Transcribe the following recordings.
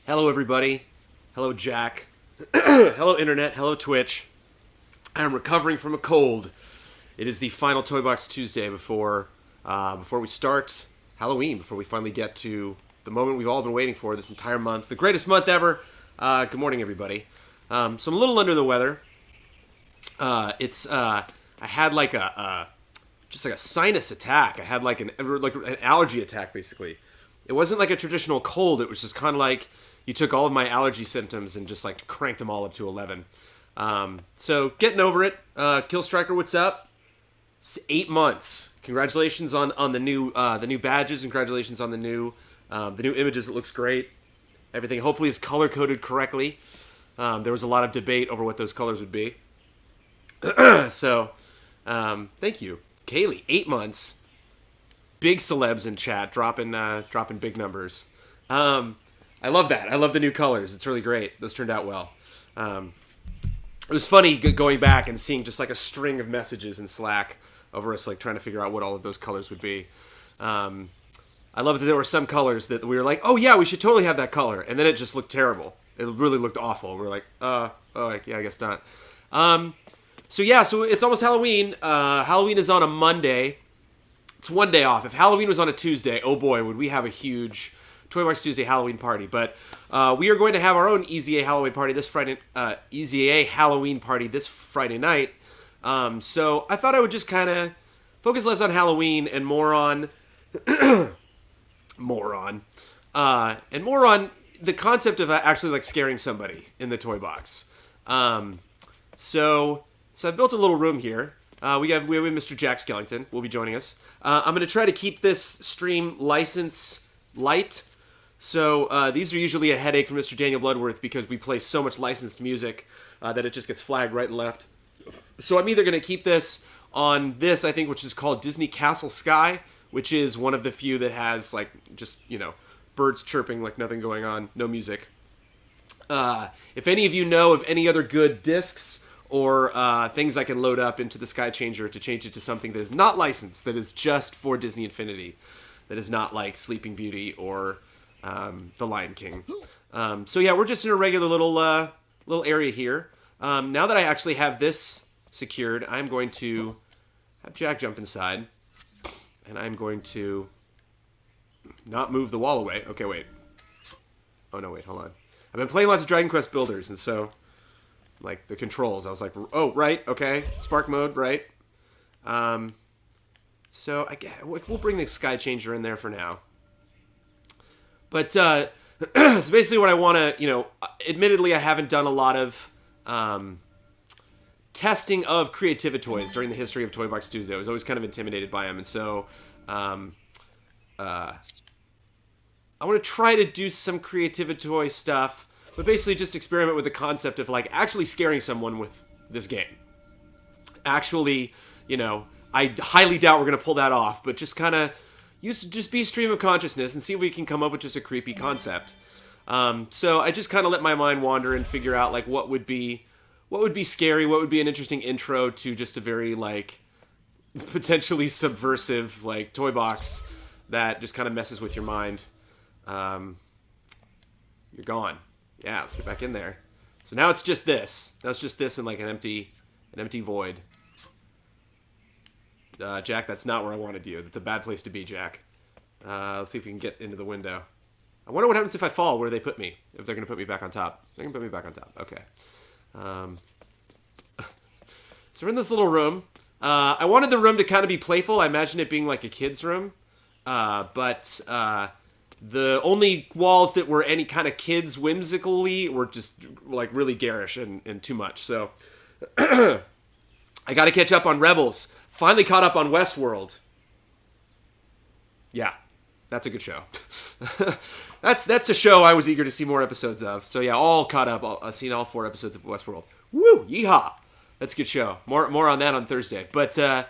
Hello, everybody. Hello, Jack. Hello, Internet. Hello, Twitch. I am recovering from a cold. It is the final Toy Box Tuesday before we start Halloween, before we finally get to the moment we've all been waiting for this entire month, the greatest month ever. Good morning, everybody. So I'm a little under the weather. I had like just like a sinus attack. I had like an allergy attack, basically. It wasn't like a traditional cold. It was just kind of like you took all of my allergy symptoms and just like cranked them all up to 11. So getting over it. Kill Striker, what's up? It's 8 months. Congratulations on the new badges. Congratulations on the new images. It looks great. Everything hopefully is color coded correctly. There was a lot of debate over what those colors would be. So thank you, Kaylee. 8 months. Big celebs in chat dropping big numbers. I love that. I love the new colors. It's really great. Those turned out well. It was funny going back and seeing just like a string of messages in Slack over us like trying to figure out what all of those colors would be. I love that there were some colors that we were like, oh yeah, we should totally have that color, and then it just looked terrible. It really looked awful. We were like, yeah, I guess not. So it's almost Halloween. Halloween is on a Monday. It's one day off. If Halloween was on a Tuesday, oh boy, would we have a huge Toy Box Tuesday Halloween party. But we are going to have our own Easy A Halloween party this Friday. Easy A Halloween party this Friday night. So I thought I would just kind of focus less on Halloween and more on and more on the concept of actually like scaring somebody in the toy box. So I built a little room here. We have Mr. Jack Skellington will be joining us. I'm going to try to keep this stream license light. So these are usually a headache for Mr. Daniel Bloodworth because we play so much licensed music that it just gets flagged right and left. So I'm either going to keep this on this, I think, which is called Disney Castle Sky, which is one of the few that has like just, birds chirping like nothing going on, no music. If any of you know of any other good discs or things I can load up into the Sky Changer to change it to something that is not licensed, that is just for Disney Infinity, that is not like Sleeping Beauty or The Lion King. So yeah, we're just in a regular little area here. Now that I actually have this secured, I'm going to have Jack jump inside, and I'm going to not move the wall away. Okay, wait. Oh no, wait, hold on. I've been playing lots of Dragon Quest Builders, and so like the controls, I was like, oh right, okay, Spark mode, right. So I guess we'll bring the Sky Changer in there for now. But so basically what I want to, admittedly I haven't done a lot of testing of Creativitoys during the history of Toy Box Tuesday. I was always kind of intimidated by them, and so I want to try to do some Creativitoy stuff, but basically just experiment with the concept of like actually scaring someone with this game. Actually, I highly doubt we're going to pull that off, but just kind of just be stream of consciousness and see if we can come up with just a creepy concept. So I just kind of let my mind wander and figure out like what would be scary, what would be an interesting intro to just a very like potentially subversive like toy box that just kind of messes with your mind. You're gone. Yeah, let's get back in there. So now it's just this. Now it's just this and like an empty void. Jack, that's not where I wanted you. That's a bad place to be, Jack. Let's see if we can get into the window. I wonder what happens if I fall, where they put me. If they're going to put me back on top. They're going to put me back on top. Okay. So we're in this little room. I wanted the room to kind of be playful. I imagined it being like a kid's room. But the only walls that were any kind of kids whimsically were just like really garish and too much. So I got to catch up on Rebels. Finally caught up on Westworld. Yeah, that's a good show. That's a show I was eager to see more episodes of. So yeah, all caught up. I've seen all 4 episodes of Westworld. Woo, yeehaw! That's a good show. More on that on Thursday. But so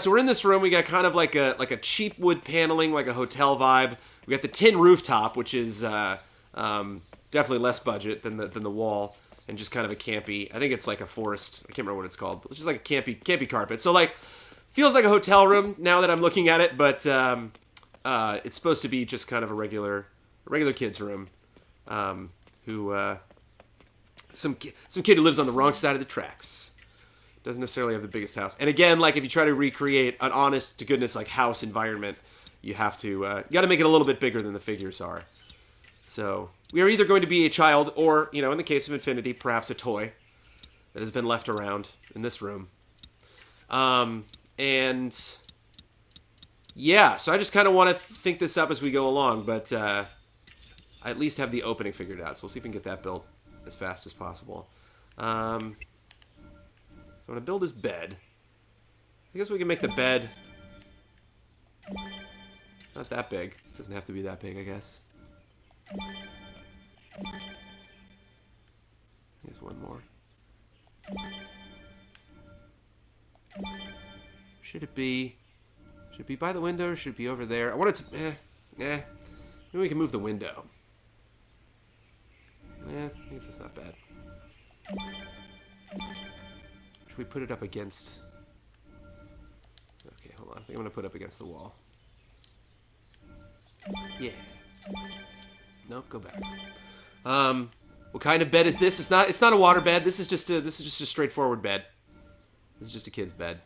we're in this room. We got kind of like a cheap wood paneling, like a hotel vibe. We got the tin rooftop, which is definitely less budget than the wall, and just kind of a campy. I think it's like a forest. I can't remember what it's called, but it's just like a campy carpet. So like feels like a hotel room now that I'm looking at it, but it's supposed to be just kind of a regular kids room. who some kid who lives on the wrong side of the tracks. Doesn't necessarily have the biggest house. And again, like if you try to recreate an honest to goodness like house environment, you have to you got to make it a little bit bigger than the figures are. So we are either going to be a child or, you know, in the case of Infinity, perhaps a toy that has been left around in this room. And yeah, so I just kind of want to think this up as we go along, but I at least have the opening figured out. So we'll see if we can get that built as fast as possible. So I'm going to build his bed. I guess we can make the bed not that big. Doesn't have to be that big, I guess. Here's one more. Should it be by the window or should it be over there? I want it to... Maybe we can move the window. I guess that's not bad. Should we put it up against... Okay, hold on. I think I'm going to put it up against the wall. Yeah. Nope, go back. What kind of bed is this? It's not a water bed. This is just a straightforward bed. This is just a kid's bed.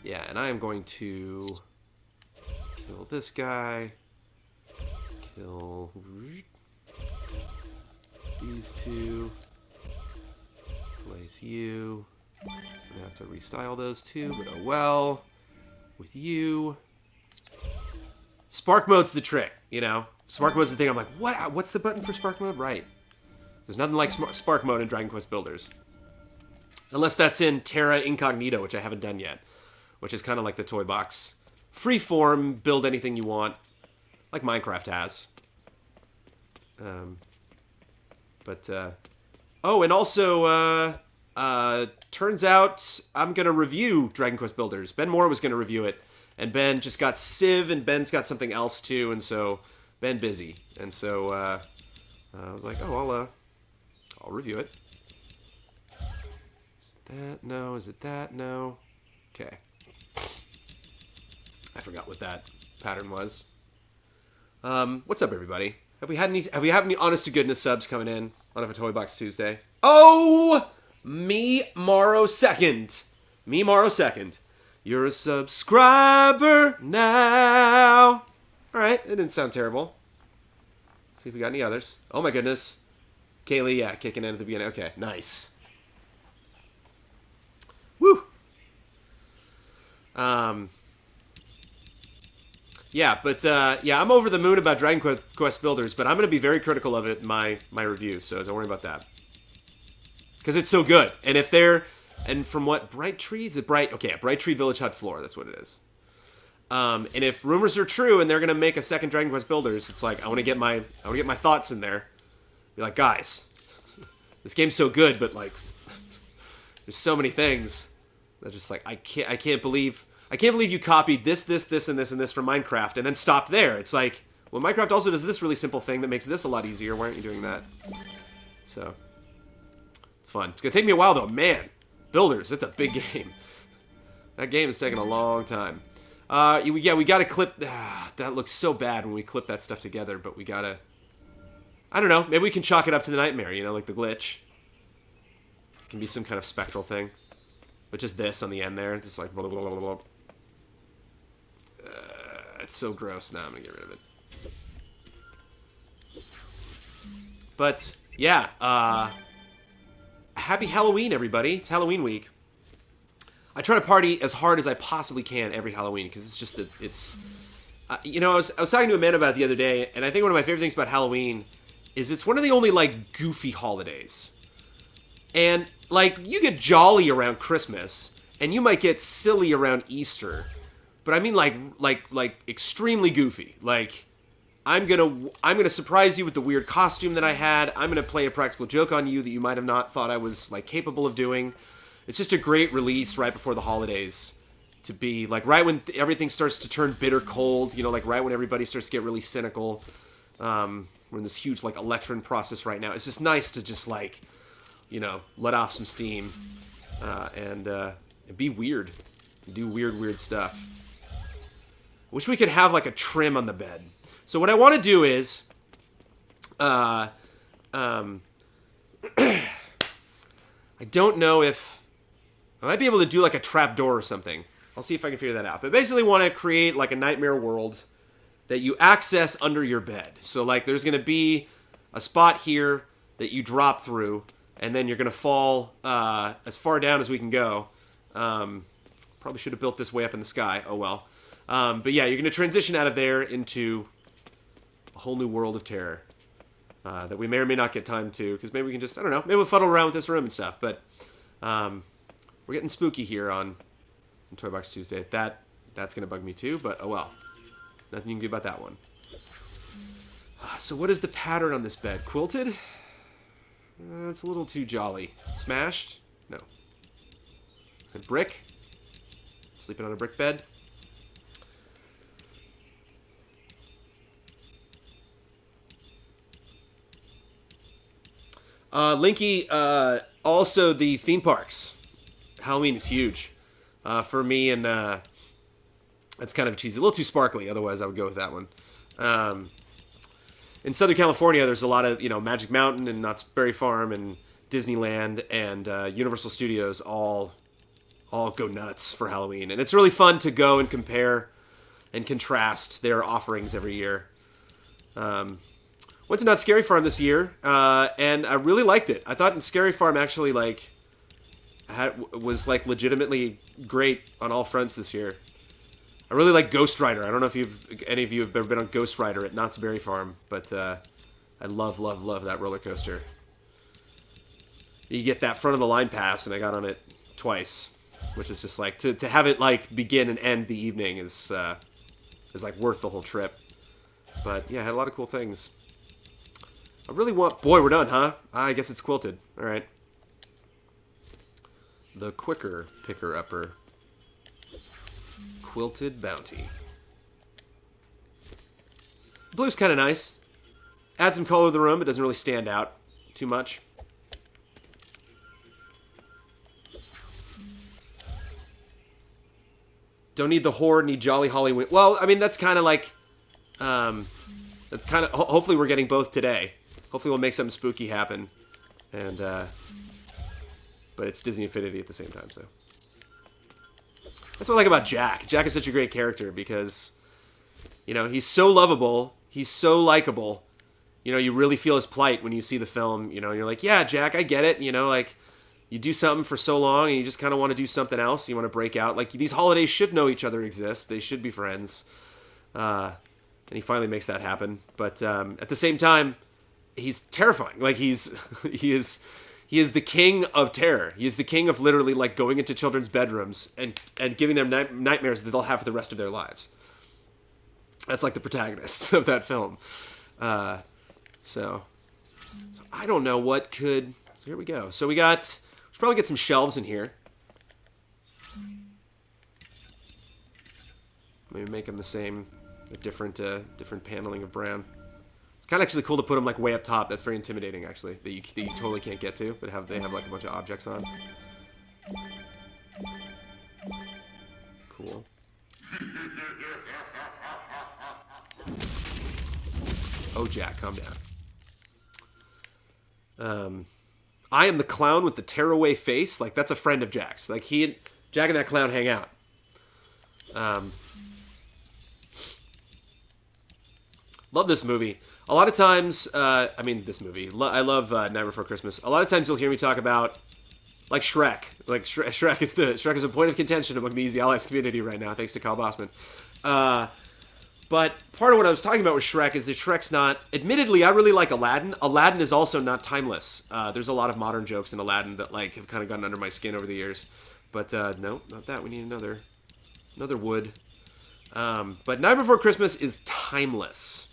Yeah, and I am going to kill this guy. Kill these two. Place you. I'm gonna have to restyle those two, but oh well. With you. Spark mode's the trick, you know? Spark mode's the thing. I'm like, what? What's the button for spark mode? Right. There's nothing like spark mode in Dragon Quest Builders. Unless that's in Terra Incognito, which I haven't done yet. Which is kind of like the toy box. Freeform, build anything you want. Like Minecraft has. Oh, and also, turns out I'm going to review Dragon Quest Builders. Ben Moore was going to review it. And Ben just got Civ, and Ben's got something else too, and so Ben busy. And so I was like, oh, I'll review it. Is it that? No. Is it that? No. Okay. I forgot what that pattern was. What's up, everybody? Have we had any honest to goodness subs coming in on a Toy Box Tuesday? Oh, me Morrow second. Me Morrow second. You're a subscriber now. All right, it didn't sound terrible. See if we got any others. Oh my goodness. Kaylee, yeah, kicking in at the beginning. Okay, nice. Woo. Yeah, but yeah, I'm over the moon about Dragon Quest Builders, but I'm going to be very critical of it in my review, so don't worry about that. Because it's so good. And if they're... And from what? Bright Tree? Is it Bright? Okay, Bright Tree Village Hut Floor. That's what it is. And if rumors are true and they're going to make a second Dragon Quest Builders, it's like, I want to get my thoughts in there. Be like, guys, this game's so good, but like, there's so many things that just like, I can't believe you copied this, and this from Minecraft and then stopped there. It's like, well, Minecraft also does this really simple thing that makes this a lot easier. Why aren't you doing that? So, it's fun. It's going to take me a while, though. Man, Builders, that's a big game. That game is taking a long time. Yeah, we got to clip... that looks so bad when we clip that stuff together, but we got to... I don't know. Maybe we can chalk it up to the nightmare, you know, like the glitch. It can be some kind of spectral thing. But just this on the end there, just like... Blah, blah, blah, blah. It's so gross. Now I'm going to get rid of it. But, yeah, happy Halloween, everybody. It's Halloween week. I try to party as hard as I possibly can every Halloween, because it's just, you know, I was talking to Amanda about it the other day, and I think one of my favorite things about Halloween is it's one of the only, like, goofy holidays. And, like, you get jolly around Christmas, and you might get silly around Easter, but I mean, like extremely goofy. Like, I'm gonna surprise you with the weird costume that I had. I'm gonna play a practical joke on you that you might have not thought I was, like, capable of doing. It's just a great release right before the holidays to be, like, right when everything starts to turn bitter cold, you know, like, right when everybody starts to get really cynical. We're in this huge, like, election process right now. It's just nice to just, like, you know, let off some steam and be weird. Do weird stuff. wish we could have like a trim on the bed. So what I want to do is, I don't know if I might be able to do like a trap door or something. I'll see if I can figure that out. But basically want to create like a nightmare world that you access under your bed. So like there's going to be a spot here that you drop through, and then you're going to fall as far down as we can go. Probably should have built this way up in the sky. Oh well. But yeah, you're going to transition out of there into a whole new world of terror that we may or may not get time to, because maybe we can just, I don't know, maybe we'll fuddle around with this room and stuff. But we're getting spooky here on Toy Box Tuesday. That's going to bug me too, but oh well. Nothing you can do about that one. So what is the pattern on this bed? Quilted? It's a little too jolly. Smashed? No. A brick? Sleeping on a brick bed? Linky, also the theme parks. Halloween is huge for me, and that's kind of cheesy. A little too sparkly, otherwise I would go with that one. In Southern California, there's a lot of, Magic Mountain and Knott's Berry Farm and Disneyland and Universal Studios all go nuts for Halloween. And it's really fun to go and compare and contrast their offerings every year. Went to Knott's Scary Farm this year, and I really liked it. I thought Scary Farm actually was legitimately great on all fronts this year. I really like Ghost Rider. I don't know if any of you have ever been on Ghost Rider at Knott's Berry Farm, but I love that roller coaster. You get that front of the line pass, and I got on it twice, which is just like to have it like begin and end the evening is like worth the whole trip. But yeah, I had a lot of cool things. I really want... Boy, we're done, huh? I guess it's quilted. All right. The quicker picker-upper. Quilted Bounty. Blue's kind of nice. Add some color to the room. It doesn't really stand out too much. Don't need the horde, need Jolly Holly. Well, I mean, that's kind of like... that's kind of... Hopefully we're getting both today. Hopefully we'll make something spooky happen. And, but it's Disney Infinity at the same time, so... That's what I like about Jack. Jack is such a great character because, he's so lovable. He's so likable. You really feel his plight when you see the film. You're like, yeah, Jack, I get it. You do something for so long and you just kind of want to do something else. You want to break out. Like, these holidays should know each other exist. They should be friends. And he finally makes that happen. But at the same time, he's terrifying. Like, he is the king of terror. He is the king of literally like going into children's bedrooms and giving them nightmares that they'll have for the rest of their lives. That's like the protagonist of that film. So I don't know what could... So here we go. So we should probably get some shelves in here. Maybe make them the same, a different paneling of brown. It's kind of actually cool to put them like way up top. That's very intimidating, actually, that you totally can't get to, but they have like a bunch of objects on. Cool. Oh, Jack, calm down. I am the clown with the tearaway face. Like, that's a friend of Jack's. Like, Jack and that clown hang out. Love this movie. A lot of times, this movie. I love Night Before Christmas. A lot of times you'll hear me talk about, like, Shrek. Like, Shrek is a point of contention among the Easy Allies community right now, thanks to Kyle Bossman. But part of what I was talking about with Shrek is that Shrek's not... Admittedly, I really like Aladdin. Aladdin is also not timeless. There's a lot of modern jokes in Aladdin that, like, have kind of gotten under my skin over the years. But, no, not that. We need another wood. But Night Before Christmas is timeless.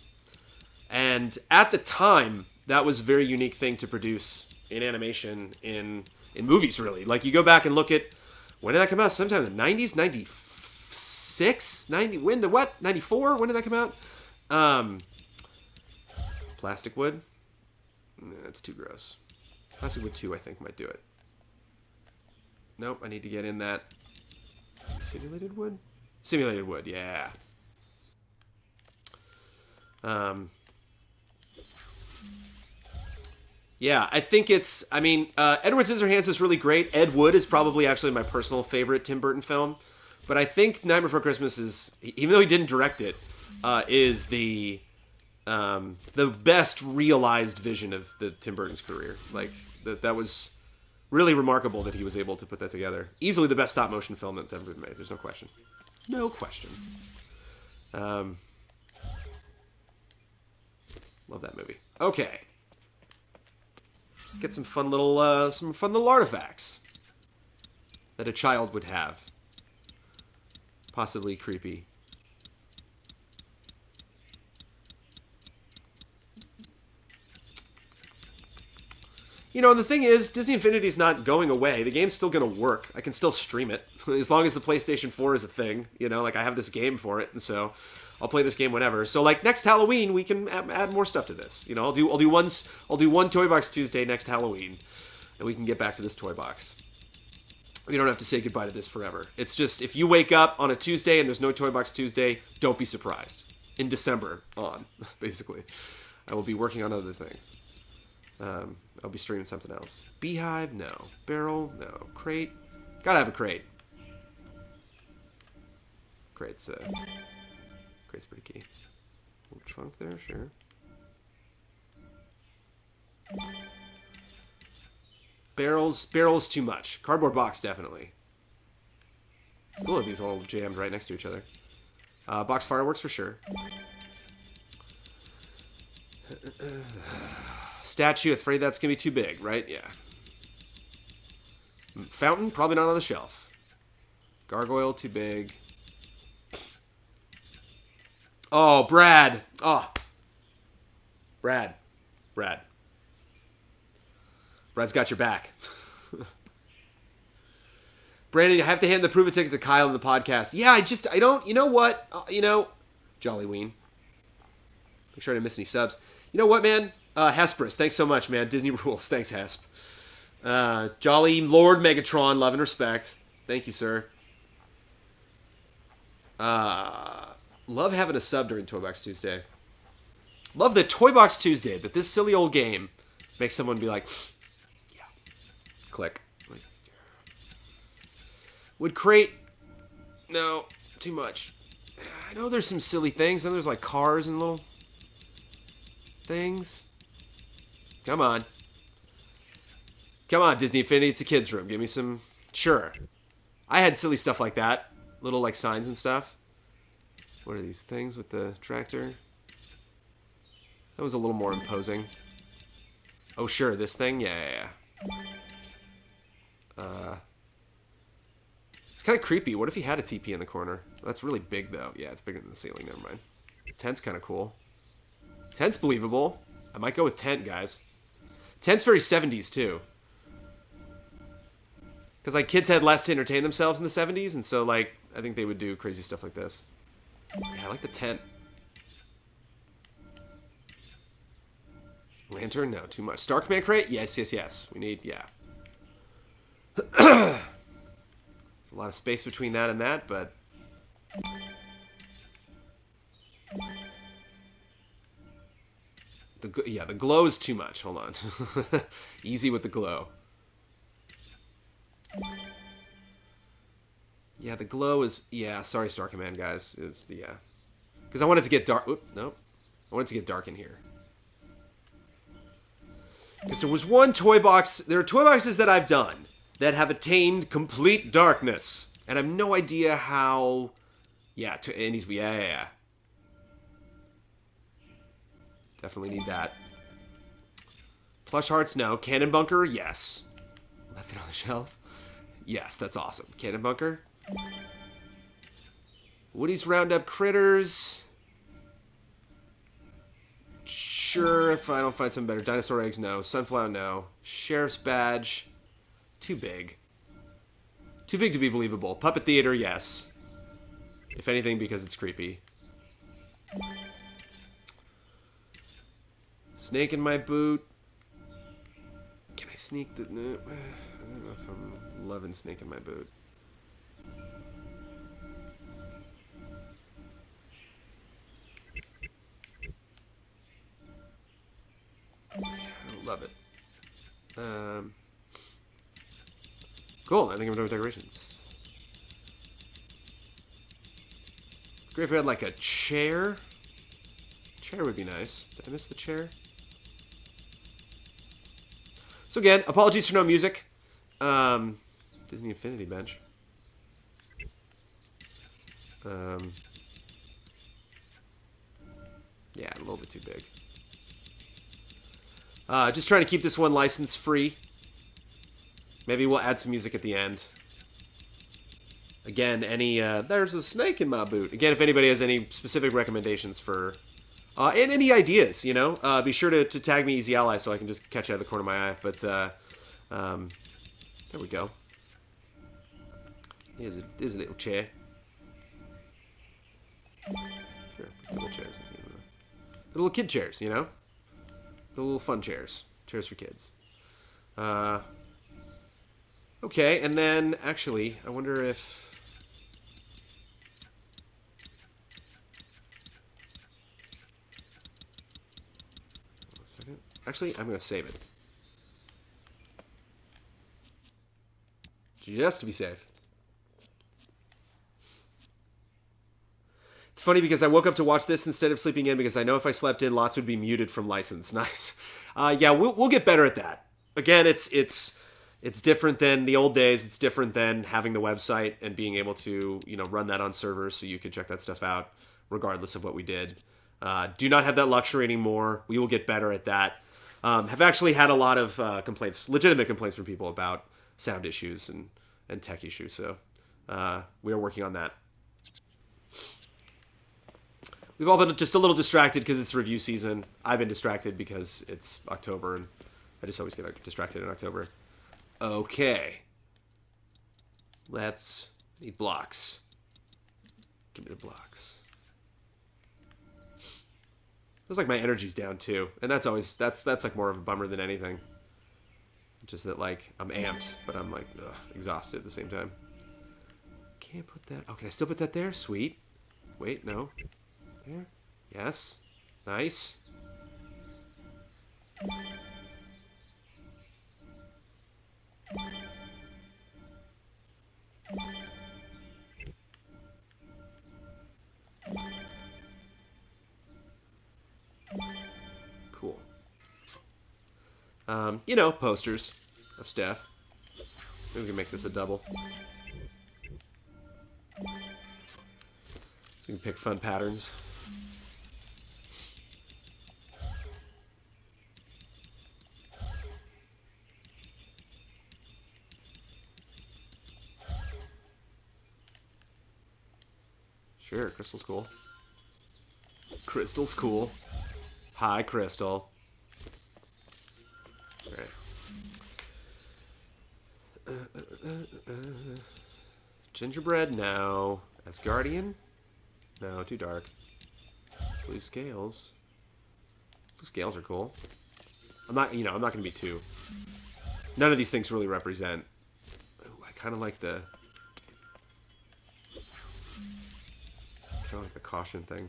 And at the time, that was a very unique thing to produce in animation, in movies, really. Like, you go back and look at... When did that come out? Sometime in the 90s? 96? 90? When? What? 94? When did that come out? Plastic wood? Nah, that's too gross. Plastic wood 2, I think, might do it. Nope, I need to get in that... Simulated wood? Simulated wood, yeah. Yeah, I think it's. I mean, Edward Scissorhands is really great. Ed Wood is probably actually my personal favorite Tim Burton film, but I think Nightmare Before Christmas is, even though he didn't direct it, is the best realized vision of the Tim Burton's career. Like that was really remarkable that he was able to put that together. Easily the best stop motion film that's ever been made. There's no question. No question. Love that movie. Okay. Let's get some fun little artifacts that a child would have. Possibly creepy. You know, the thing is, Disney Infinity's not going away. The game's still going to work. I can still stream it. As long as the PlayStation 4 is a thing. You know, like, I have this game for it, and so I'll play this game whenever. So, like, next Halloween, we can add more stuff to this. You know, I'll do one Toy Box Tuesday next Halloween, and we can get back to this Toy Box. We don't have to say goodbye to this forever. It's just, if you wake up on a Tuesday and there's no Toy Box Tuesday, don't be surprised. In December on, basically. I will be working on other things. I'll be streaming something else. Beehive? No. Barrel? No. Crate? Gotta have a crate. Crate's pretty key. Little trunk there, sure. Barrels too much. Cardboard box, definitely. It's cool that these all jammed right next to each other. Box fireworks for sure. Statue, afraid that's gonna be too big, right? Yeah. Fountain, probably not on the shelf. Gargoyle, too big. Oh, Brad. Oh. Brad's got your back. Brandon, you have to hand the prove it ticket to Kyle in the podcast. Yeah, I don't, you know what? Jolly Ween. Make sure I didn't miss any subs. You know what, man? Hesperus, thanks so much, man. Disney rules. Thanks, Hesp. Jolly Lord Megatron, love and respect. Thank you, sir. Love having a sub during Toy Box Tuesday. Love the Toy Box Tuesday, that this silly old game makes someone be like, yeah. Click. Like, would crate... No, too much. I know there's some silly things. Then there's like cars and little things. Come on. Come on, Disney Infinity. It's a kid's room. Give me some... Sure. I had silly stuff like that. Little, like, signs and stuff. What are these things with the tractor? That was a little more imposing. Oh, sure. This thing? Yeah. It's kind of creepy. What if he had a TP in the corner? That's really big, though. Yeah, it's bigger than the ceiling. Never mind. Tent's kind of cool. Tent's believable. I might go with tent, guys. Tent's very 70s, too. Because, like, kids had less to entertain themselves in the 70s, and so, like, I think they would do crazy stuff like this. Yeah, I like the tent. Lantern? No, too much. Star Command crate? Yes. We need, yeah. There's a lot of space between that and that, but... The glow is too much. Hold on. Easy with the glow. Yeah, the glow is... Yeah, sorry, Star Command, guys. It's the... Yeah. Because I want it to get dark... Oop, nope. I want it to get dark in here. Because there was one toy box... There are toy boxes that I've done that have attained complete darkness. And I have no idea how... Yeah, it needs to be... Yeah. Definitely need that. Plush Hearts, no. Cannon Bunker, yes. Left it on the shelf. Yes, that's awesome. Cannon Bunker. Woody's Roundup Critters. Sure, if I don't find something better. Dinosaur Eggs, no. Sunflower, no. Sheriff's Badge. Too big. Too big to be believable. Puppet Theater, yes. If anything, because it's creepy. Snake in my boot. Can I sneak the... No, I don't know if I'm loving snake in my boot. Cool. I think I'm done with decorations. Great if we had like a chair. Chair would be nice. Did I miss the chair? So again, apologies for no music. Disney Infinity Bench. Yeah, a little bit too big. Just trying to keep this one license free. Maybe we'll add some music at the end. Again, there's a snake in my boot. Again, if anybody has any specific recommendations for, and any ideas, you know, be sure to tag me Easy Ally so I can just catch it out of the corner of my eye. But, there we go. Here's a little chair. Sure, little chairs. The little kid chairs, you know? The little fun chairs. Chairs for kids. Okay, and then, actually, I wonder if... One second. Actually, I'm going to save it. Just to be safe. It's funny because I woke up to watch this instead of sleeping in because I know if I slept in, lots would be muted from license. Nice. Yeah, we'll get better at that. Again, it's different than the old days. It's different than having the website and being able to, you know, run that on servers so you can check that stuff out regardless of what we did. Do not have that luxury anymore. We will get better at that. Have actually had a lot of complaints, legitimate complaints from people about sound issues and tech issues. So we are working on that. We've all been just a little distracted because it's review season. I've been distracted because it's October, and I just always get distracted in October. Okay. Need blocks. Give me the blocks. Feels like my energy's down too, and that's like more of a bummer than anything. Just that, like, I'm amped, but I'm like exhausted at the same time. Can't put that. Oh, can I still put that there? Sweet. Wait, no. There. Yes. Nice. Cool. You know, posters of stuff. Maybe we can make this a double. So we can pick fun patterns. Sure, Crystal's cool. Crystal's cool. Hi, Crystal. Alright. Gingerbread, no. Asgardian? No, too dark. Blue scales. Blue scales are cool. I'm not gonna be too... None of these things really represent... Ooh, I kind of like the... Kind of like the caution thing.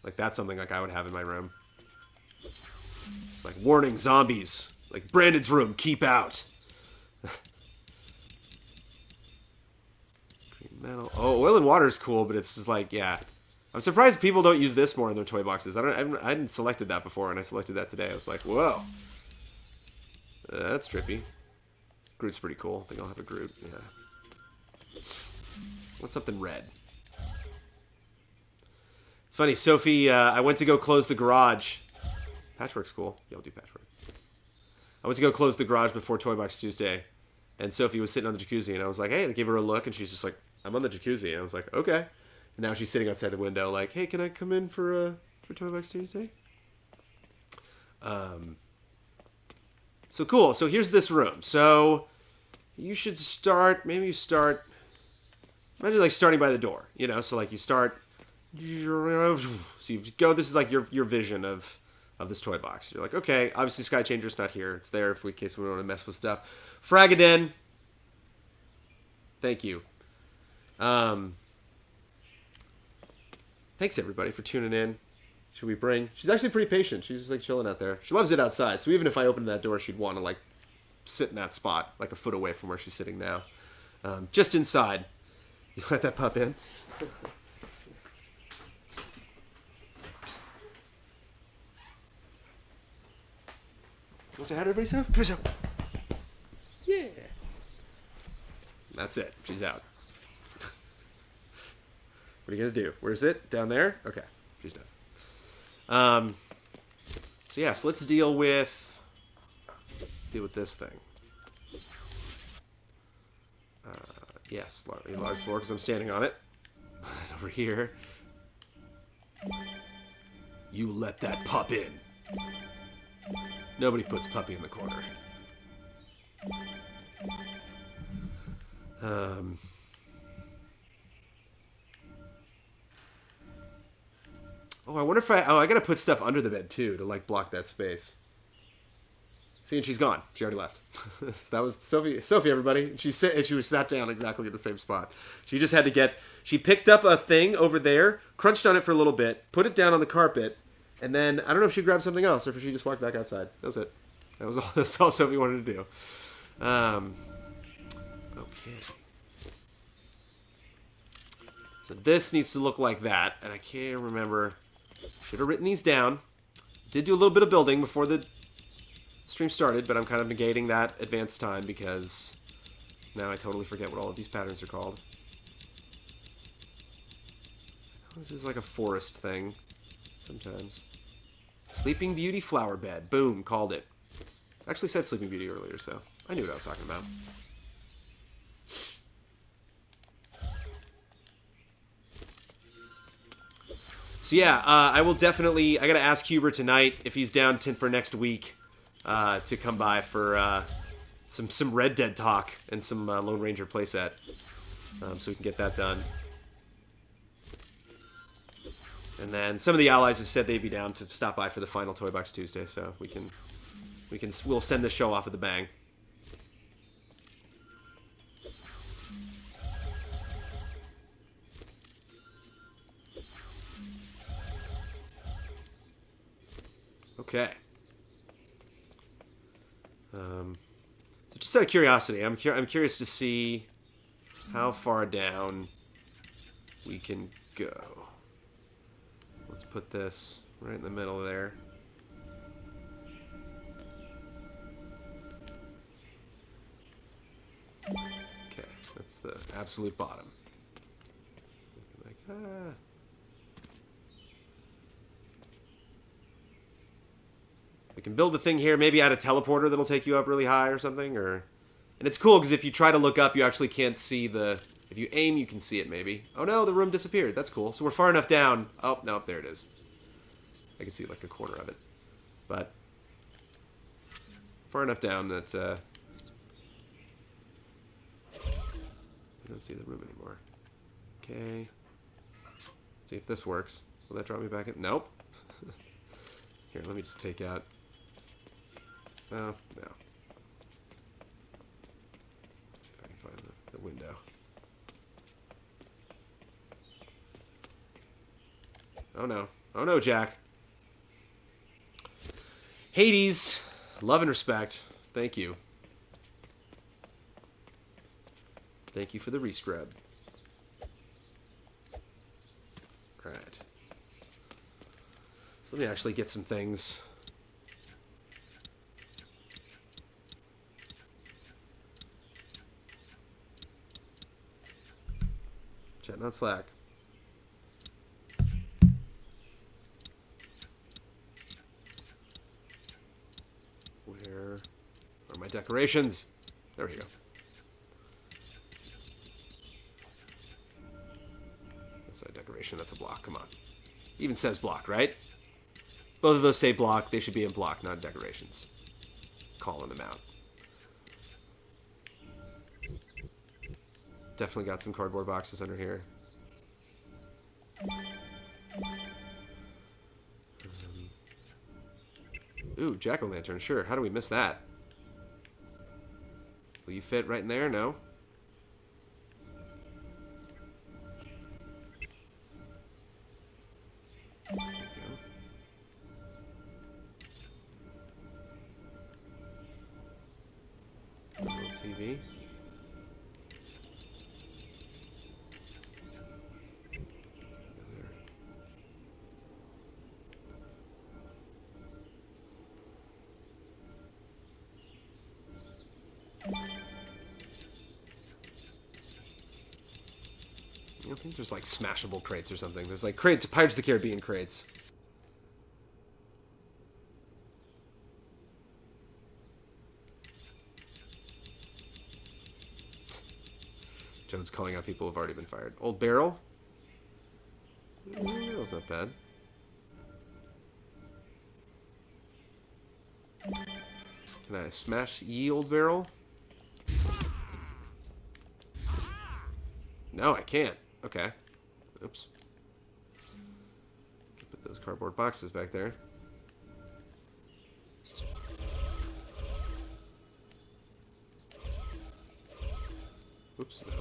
Like, that's something like I would have in my room. It's like, warning, zombies. Like, Brandon's room, keep out. Green metal. Oh, oil and water is cool, but it's just like, yeah. I'm surprised people don't use this more in their toy boxes. I hadn't selected that before, and I selected that today. I was like, whoa. That's trippy. Groot's pretty cool. I think I'll have a Groot, yeah. What's something red? It's funny, Sophie, I went to go close the garage. Patchwork's cool. Yeah, I'll do patchwork. I went to go close the garage before Toy Box Tuesday, and Sophie was sitting on the jacuzzi, and I was like, hey, I gave her a look, and she's just like, I'm on the jacuzzi. And I was like, okay. And now she's sitting outside the window like, hey, can I come in for Toy Box Tuesday? So cool. So here's this room. So you should start, maybe you start, imagine like starting by the door, you know? So like you start... So you go, this is like your vision of this toy box. You're like, okay, obviously Sky Changer's not here. It's there in case we want to mess with stuff. Fragaden. Thank you. Thanks everybody for tuning in, Should we bring... She's actually pretty patient. She's just, like, chilling out there. She loves it outside, so even if I opened that door, she'd want to, like, sit in that spot, like a foot away from where she's sitting now. Just inside. You let that pup in? Want to say hi to everybody, Soph? Come here, Soph. Yeah. That's it. She's out. What are you going to do? Where's it? Down there? Okay. She's done. So, yeah. So, let's deal with this thing. Yes. A large floor because I'm standing on it. And over here. You let that pup in. Nobody puts puppy in the corner. Oh, I wonder if I gotta put stuff under the bed too to like block that space. See, and she's gone. She already left. That was Sophie. Sophie, everybody. She was sat down exactly at the same spot. She just had to get. She picked up a thing over there, crunched on it for a little bit, put it down on the carpet, and then I don't know if she grabbed something else or if she just walked back outside. That was it. That was all. That's all Sophie wanted to do. Okay. So this needs to look like that, and I can't remember. Should have written these down. Did do a little bit of building before the stream started, but I'm kind of negating that advanced time because now I totally forget what all of these patterns are called. This is like a forest thing sometimes. Sleeping Beauty flower bed. Boom, called it. I actually said Sleeping Beauty earlier, so I knew what I was talking about. So yeah, I will definitely... I gotta ask Huber tonight if he's down for next week to come by for some Red Dead talk and some Lone Ranger playset, so we can get that done. And then some of the allies have said they'd be down to stop by for the final Toy Box Tuesday, so we'll send the show off with a bang. Okay. So just out of curiosity, I'm curious to see how far down we can go. Let's put this right in the middle there. Okay, that's the absolute bottom. Like, we can build a thing here, maybe add a teleporter that'll take you up really high or something, or... And it's cool, because if you try to look up, you actually can't see the... If you aim, you can see it, maybe. Oh no, the room disappeared. That's cool. So we're far enough down. Oh, no, there it is. I can see, like, a corner of it. But... Far enough down that, I don't see the room anymore. Okay. Let's see if this works. Will that drop me back in? Nope. Here, let me just take out... Oh, no. See if I can find the window. Oh no. Oh no, Jack. Hades. Love and respect. Thank you. Thank you for the rescrub. Alright. So let me actually get some things. Chat, not Slack. Where are my decorations? There we go. That's a decoration. That's a block. Come on. Even says block, right? Both of those say block. They should be in block, not decorations. Calling them out. Definitely got some cardboard boxes under here. Ooh, jack-o'-lantern, sure. How do we miss that? Will you fit right in there? No? There we go. TV. I think there's like smashable crates or something. There's like crates, Pirates of the Caribbean crates. Jones calling out people who've already been fired. Old barrel? That was not bad. Can I smash ye old barrel? No, I can't. Okay. Oops. Put those cardboard boxes back there. Oops, no.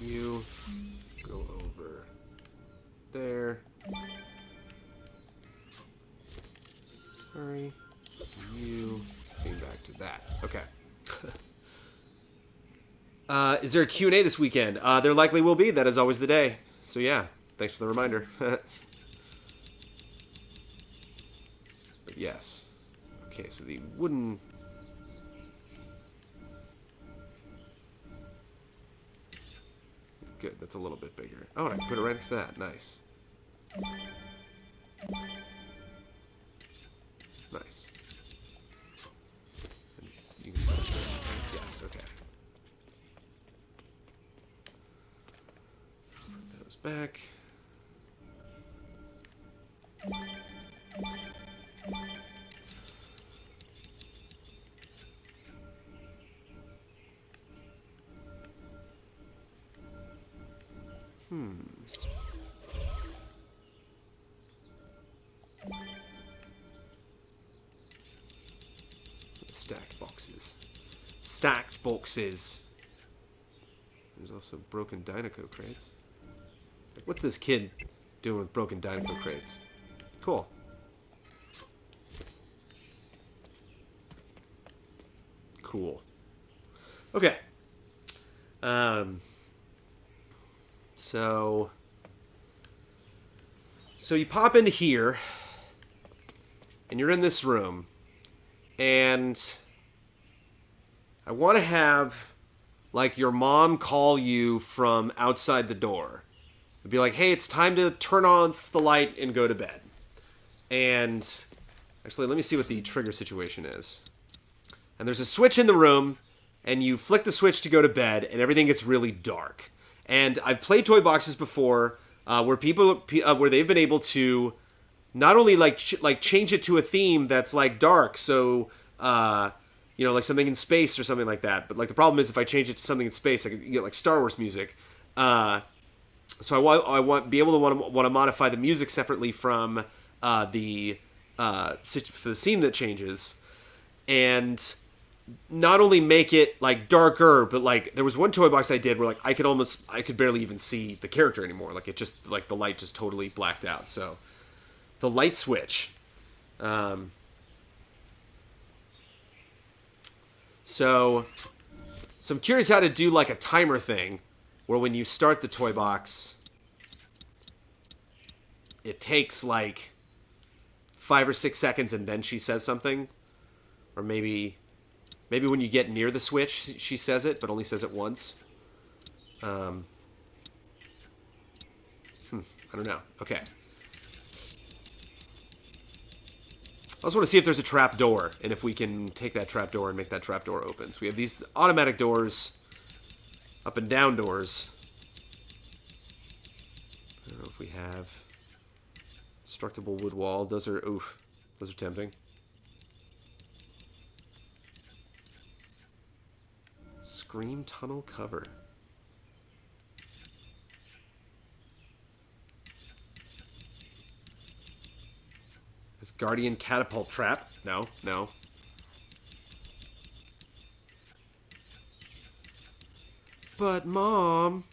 You go over there. Sorry. You came back to that. Okay. Is there a Q&A this weekend? There likely will be. That is always the day. So yeah, thanks for the reminder. But yes. Okay, so the wooden... Good, that's a little bit bigger. Oh, I put it right next to that. Nice. Nice. And you can smash it. Yes, okay. Put those back. Stacked boxes. Stacked boxes. There's also broken Dynaco crates. Like, what's this kid doing with broken Dynaco crates? Cool. Cool. Okay. So you pop into here, and you're in this room, and I want to have, like, your mom call you from outside the door. It'd be like, hey, it's time to turn off the light and go to bed. And actually, let me see what the trigger situation is. And there's a switch in the room, and you flick the switch to go to bed, and everything gets really dark. And I've played toy boxes before, where where they've been able to not only like change it to a theme that's like dark, so like something in space or something like that. But like the problem is if I change it to something in space, I could get like Star Wars music. So I want be able to want to modify the music separately from for the scene that changes, and not only make it like darker, but like there was one toy box I did where like I could barely even see the character anymore. Like it just like the light just totally blacked out. So the light switch. So I'm curious how to do like a timer thing where when you start the toy box, it takes like 5 or 6 seconds and then she says something. Or maybe when you get near the switch, she says it, but only says it once. I don't know. Okay. I also want to see if there's a trap door, and if we can take that trap door and make that trap door open. So we have these automatic doors, up and down doors. I don't know if we have destructible wood wall. Those are tempting. Scream tunnel cover. This guardian catapult trap. No. But, Mom...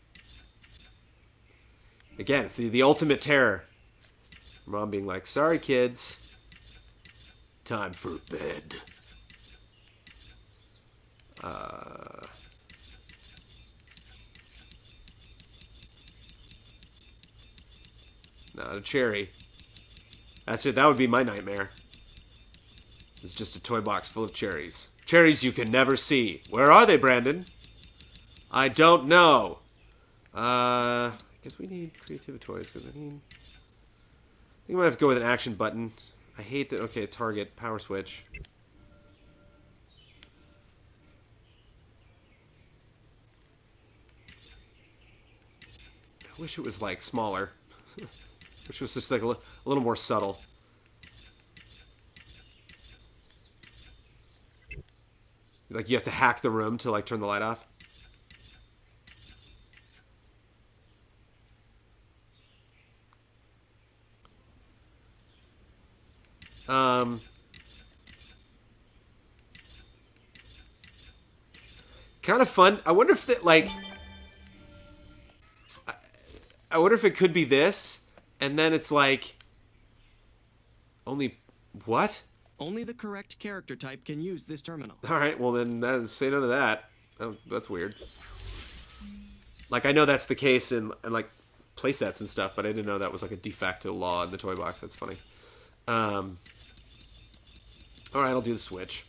Again, it's the ultimate terror. Mom being like, sorry, kids. Time for bed. Not a cherry. That's it. That would be my nightmare. It's just a toy box full of cherries. Cherries you can never see. Where are they, Brandon? I don't know. I guess we need creative toys, because I think we might have to go with an action button. I hate that. Okay, target, power switch. I wish it was, like, smaller. Wish it was just, like, a little more subtle. Like, you have to hack the room to, like, turn the light off. Kind of fun. I wonder if that, like... I wonder if it could be this, and then it's like... Only... What? Only the correct character type can use this terminal. Alright, well then, say no to that. Oh, that's weird. Like, I know that's the case in like, playsets and stuff, but I didn't know that was, like, a de facto law in the toy box. That's funny. Alright, I'll do the switch.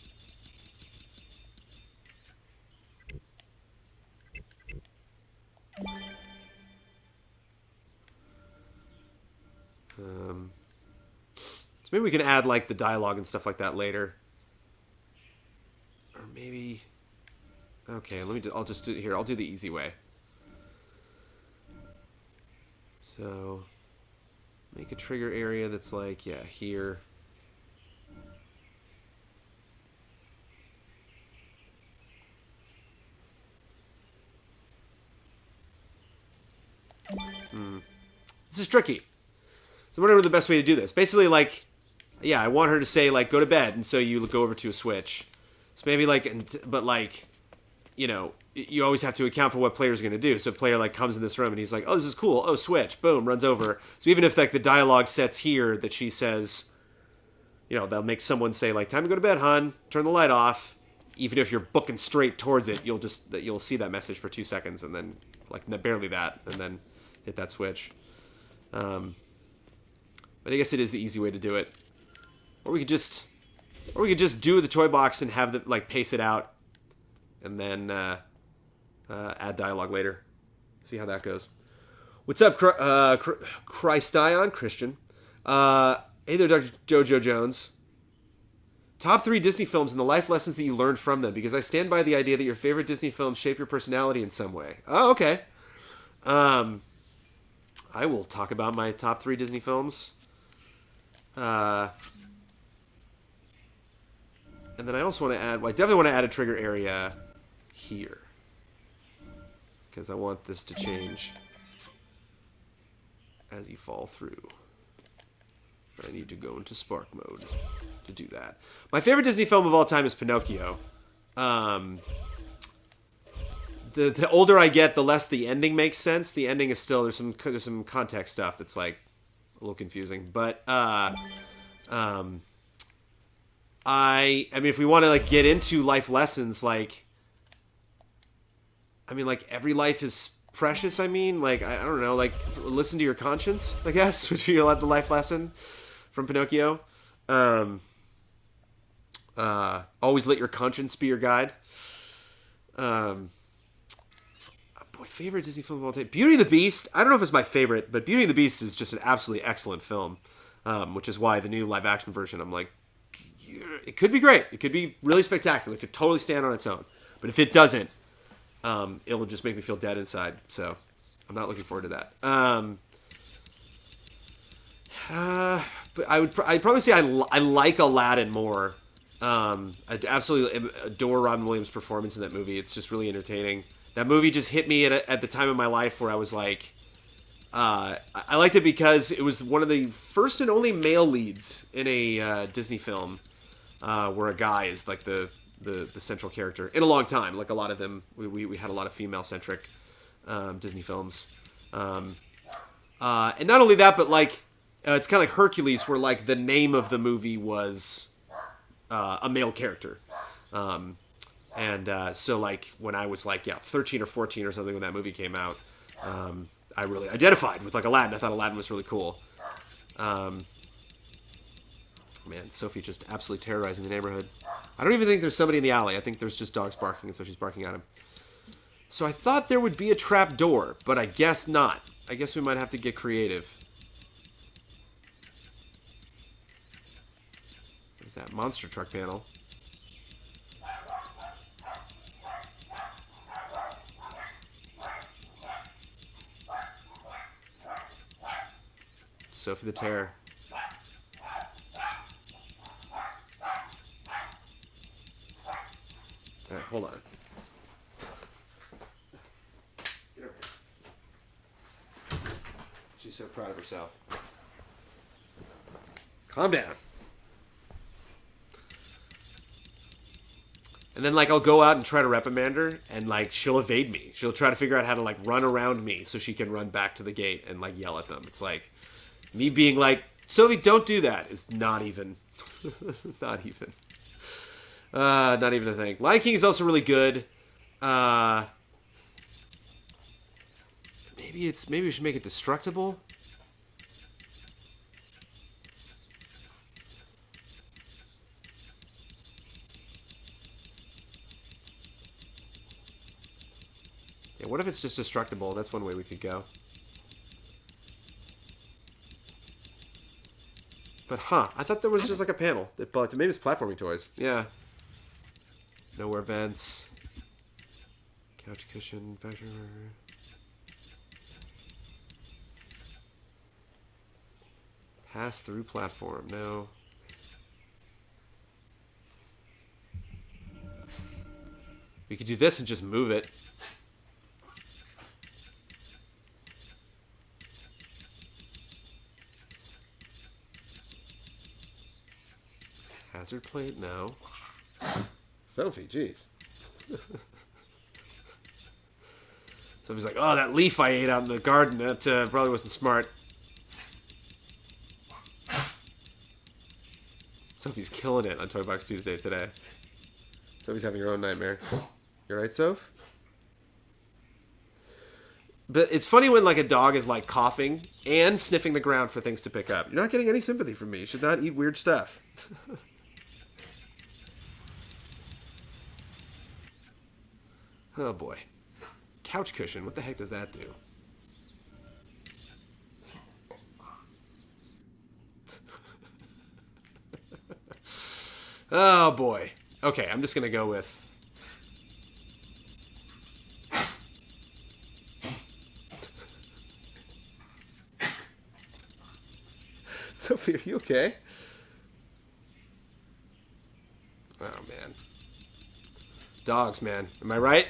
So maybe we can add, like, the dialogue and stuff like that later. Or maybe... Okay, I'll just do it here. I'll do the easy way. So... Make a trigger area that's like, yeah, here. This is tricky. So whatever the best way to do this. Basically, like... Yeah, I want her to say, like, go to bed, and so you go over to a switch. So maybe, like, but, like, you know, you always have to account for what player's going to do. So player, like, comes in this room, and he's like, oh, this is cool. Oh, switch. Boom, runs over. So even if, like, the dialogue sets here that she says, you know, they'll make someone say, like, time to go to bed, hon. Turn the light off. Even if you're booking straight towards it, you'll see that message for 2 seconds, and then, like, barely that, and then hit that switch. But I guess it is the easy way to do it. Or we could just do the toy box and have the, like, pace it out, and then add dialogue later. See how that goes. What's up, Christion? Christian? Hey there, Dr. Jojo Jones. Top 3 Disney films and the life lessons that you learned from them, because I stand by the idea that your favorite Disney films shape your personality in some way. Oh, okay. I will talk about my top 3 Disney films. And then I also want to add... Well, I definitely want to add a trigger area here. Because I want this to change as you fall through. I need to go into Spark mode to do that. My favorite Disney film of all time is Pinocchio. The older I get, the less the ending makes sense. The ending is still... There's some context stuff that's, like, a little confusing. But, I mean, if we want to, like, get into life lessons, like, I mean, like, every life is precious, I mean, like, I don't know, like, listen to your conscience, I guess, would be the life lesson from Pinocchio. Always let your conscience be your guide. Boy, favorite Disney film of all time. Beauty and the Beast, I don't know if it's my favorite, but Beauty and the Beast is just an absolutely excellent film, which is why the new live-action version, I'm like, it could be great. It could be really spectacular. It could totally stand on its own. But if it doesn't, it'll just make me feel dead inside. So I'm not looking forward to that. But I'd probably say I like Aladdin more. I absolutely adore Robin Williams' performance in that movie. It's just really entertaining. That movie just hit me at the time of my life where I was like, I liked it because it was one of the first and only male leads in a Disney film. Where a guy is like the the central character in a long time. Like a lot of them, we had a lot of female centric Disney films. And not only that, but like it's kind of like Hercules, where like the name of the movie was a male character. So like when I was like 13 or 14 or something when that movie came out, I really identified with like Aladdin. I thought Aladdin was really cool. Man, Sophie just absolutely terrorizing the neighborhood. I don't even think there's somebody in the alley. I think there's just dogs barking, and so she's barking at him. So I thought there would be a trap door, but I guess not. I guess we might have to get creative. There's that monster truck panel. Sophie the Terror. Alright, hold on. Get over here. She's so proud of herself. Calm down. And then, like, I'll go out and try to reprimand her, and, like, she'll evade me. She'll try to figure out how to, like, run around me so she can run back to the gate and, like, yell at them. It's like, me being like, Sophie, don't do that, is not even. Not even. Not even a thing. Lion King is also really good. Maybe we should make it destructible. Yeah, what if it's just destructible? That's one way we could go. But I thought there was just like a panel that bugged. Maybe it's platforming toys. Yeah. Nowhere vents. Couch cushion. Factory burger. Pass through platform. No. We could do this and just move it. Hazard plate? No. Sophie, jeez. Sophie's like, oh, that leaf I ate out in the garden, that probably wasn't smart. Sophie's killing it on Toy Box Tuesday today. Sophie's having her own nightmare. You alright, Soph? But it's funny when, like, a dog is, like, coughing and sniffing the ground for things to pick up. You're not getting any sympathy from me. You should not eat weird stuff. Oh, boy. Couch cushion. What the heck does that do? Oh, boy. Okay, I'm just going to go with... Sophie, are you okay? Oh, man. Dogs, man. Am I right?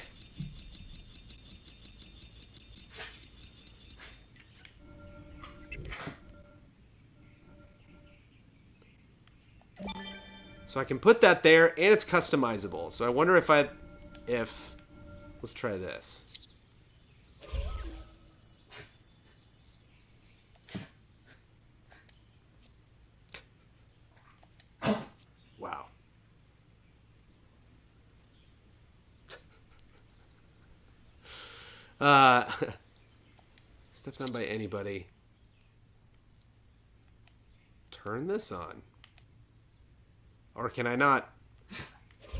So I can put that there, and it's customizable. So I wonder if let's try this. Wow. Stepped on by anybody. Turn this on. Or can I not? It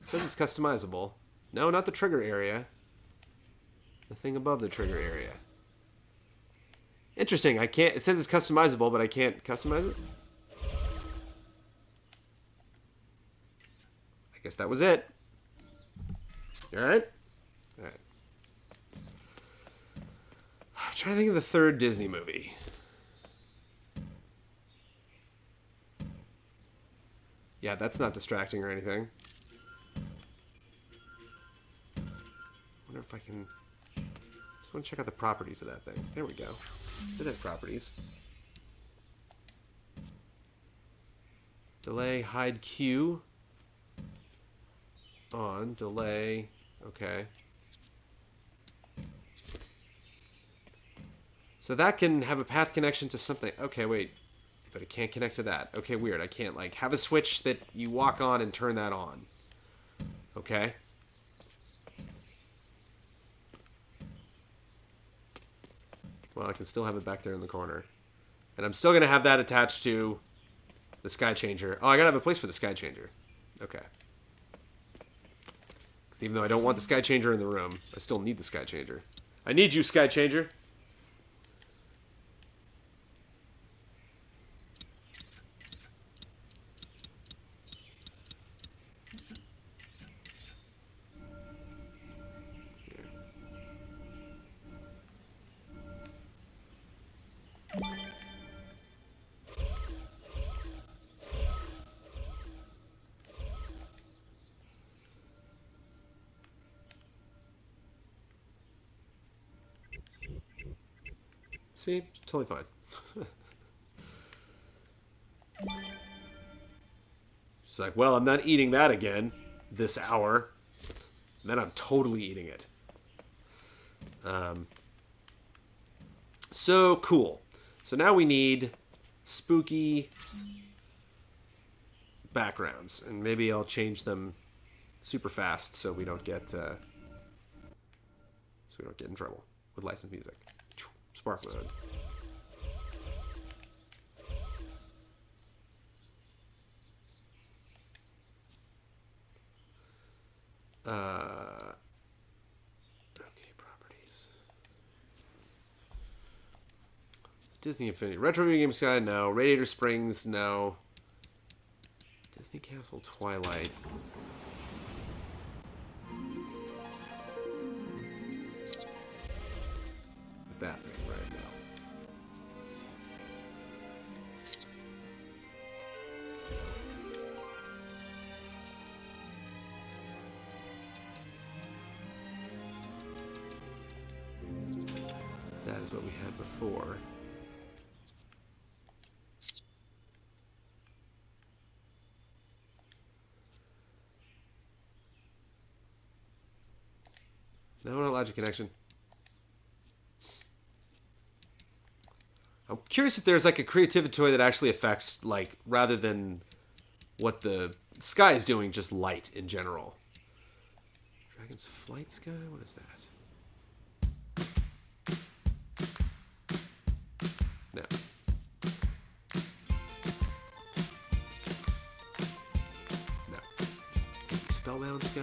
says it's customizable. No, not the trigger area. The thing above the trigger area. Interesting. I can't. It says it's customizable, but I can't customize it. I guess that was it. You alright? Alright. I'm trying to think of the third Disney movie. Yeah, that's not distracting or anything. I wonder if I can... Just want to check out the properties of that thing. There we go. It has properties. Delay, hide queue. On. Delay. Okay. So that can have a path connection to something. Okay, wait. But it can't connect to that. Okay, weird. I can't, like, have a switch that you walk on and turn that on. Okay. Well, I can still have it back there in the corner. And I'm still going to have that attached to the sky changer. Oh, I got to have a place for the sky changer. Okay. Because even though I don't want the sky changer in the room, I still need the sky changer. I need you, sky changer. See? Totally fine. She's like, well, I'm not eating that again this hour. And then I'm totally eating it. So cool. So now we need spooky backgrounds. And maybe I'll change them super fast so we don't get in trouble with licensed music. Spark mode. Okay, properties. Disney Infinity. Retro Video Game Sky, no. Radiator Springs, no. Disney Castle Twilight. Is that thing right now? That is what we had before. No logic connection. I'm curious if there's like a creativity toy that actually affects, like, rather than what the sky is doing, just light in general. Dragon's Flight Sky? What is that? No. No. Spellbound Sky?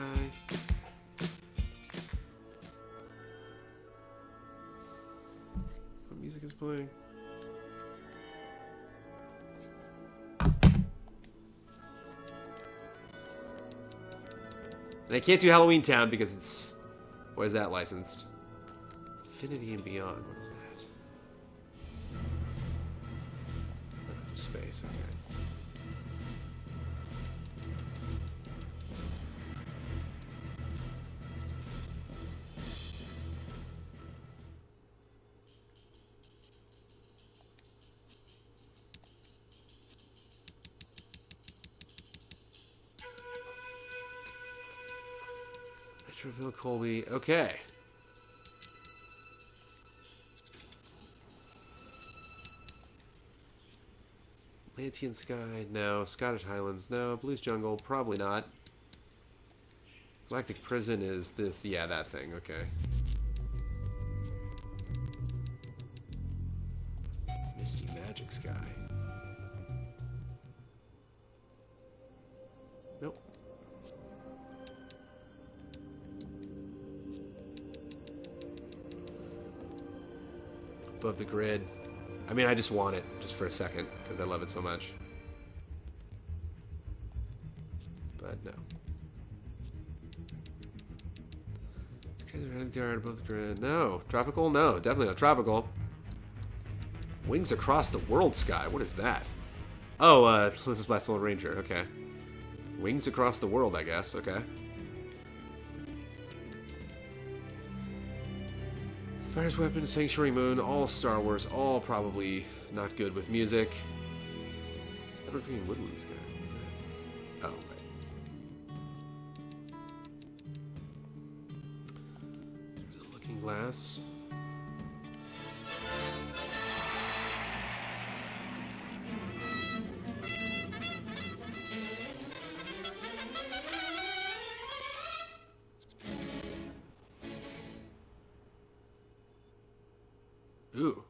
What music is playing? And I can't do Halloween Town because it's... Why is that licensed? Infinity and Beyond. What is that? Oh, space, okay. Metroville, Colby. Okay. Atlantean Sky, no. Scottish Highlands, no. Blues Jungle, probably not. Galactic Prison is this, yeah, that thing, okay. Misty Magic Sky. Nope. Above the Grid. I mean, I just want it, just for a second, because I love it so much. But no. Guard above the Grid. No. Tropical? No. Definitely not tropical. Wings Across the World Sky. What is that? Oh, this is Last Lone Ranger. Okay. Wings Across the World, I guess. Okay. Fire's Weapon, Sanctuary Moon, all Star Wars, all probably not good with music. Evergreen Woodland Sky. Oh, right. Glass. Ooh.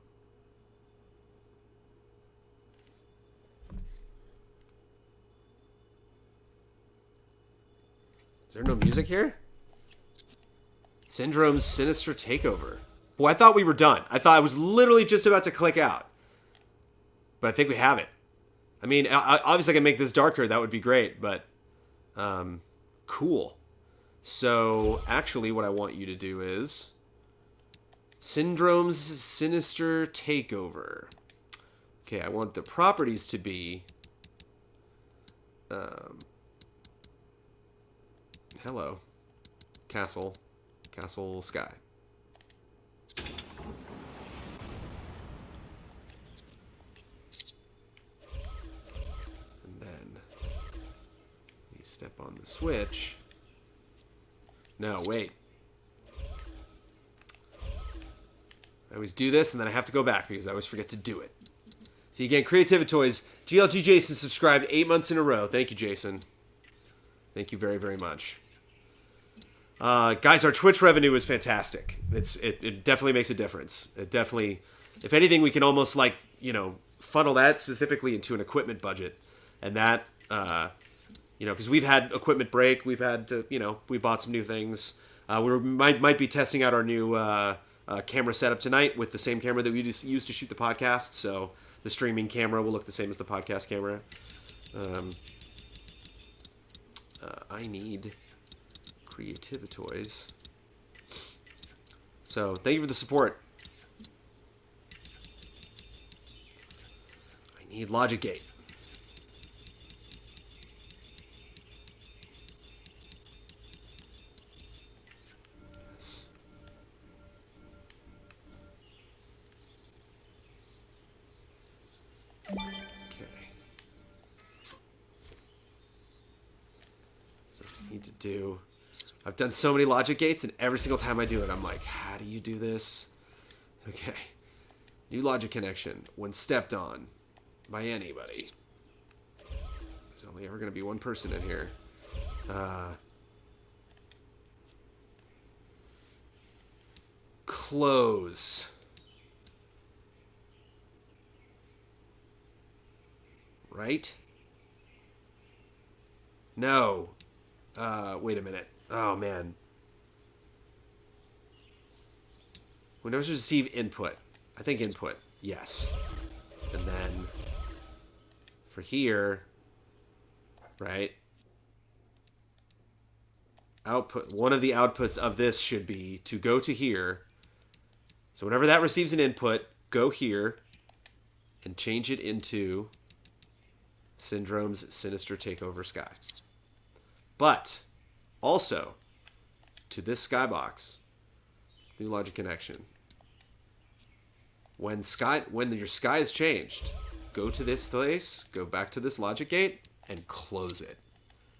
Is there no music here? Syndrome's sinister takeover. Boy, I thought we were done. I thought I was literally just about to click out. But I think we have it. I mean, obviously I can make this darker. That would be great, but cool. So, actually, what I want you to do is Syndrome's sinister takeover. Okay, I want the properties to be hello. Castle sky. And then we step on the switch. No, wait. I always do this and then I have to go back because I always forget to do it. See, again, Creativity Toys. GLG Jason subscribed 8 months in a row. Thank you, Jason. Thank you very, very much. Guys, our Twitch revenue is fantastic. It definitely makes a difference. It definitely, if anything, we can almost like, funnel that specifically into an equipment budget. And that, because we've had equipment break. We've had to, we bought some new things. We might be testing out our new camera setup tonight with the same camera that we just used to shoot the podcast. So the streaming camera will look the same as the podcast camera. I need Creativity Toys. So thank you for the support. I need Logic Gate. Yes. Okay. So I need to do... I've done so many logic gates, and every single time I do it, I'm like, how do you do this? Okay. New logic connection. When stepped on by anybody. There's only ever going to be one person in here. Close. Right? No. Wait a minute. Oh, man. When I was to receive input. I think input. Yes. And then for here, right? Output. One of the outputs of this should be to go to here. So whenever that receives an input, go here and change it into Syndrome's Sinister Takeover Sky. But also to this skybox, new logic connection. When your sky is changed, go to this place, go back to this logic gate, and close it.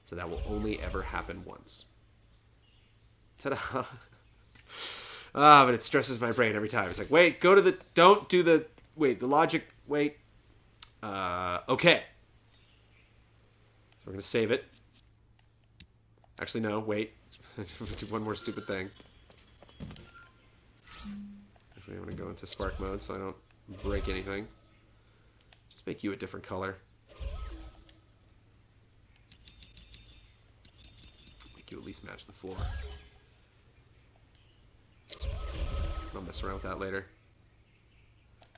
So that will only ever happen once. Ta-da! But it stresses my brain every time. It's like, wait, don't do the, wait, the logic, wait. Okay. So we're going to save it. Actually, no, wait. Do one more stupid thing. Actually, I'm going to go into Spark mode so I don't break anything. Just make you a different color. Make you at least match the floor. I'll mess around with that later.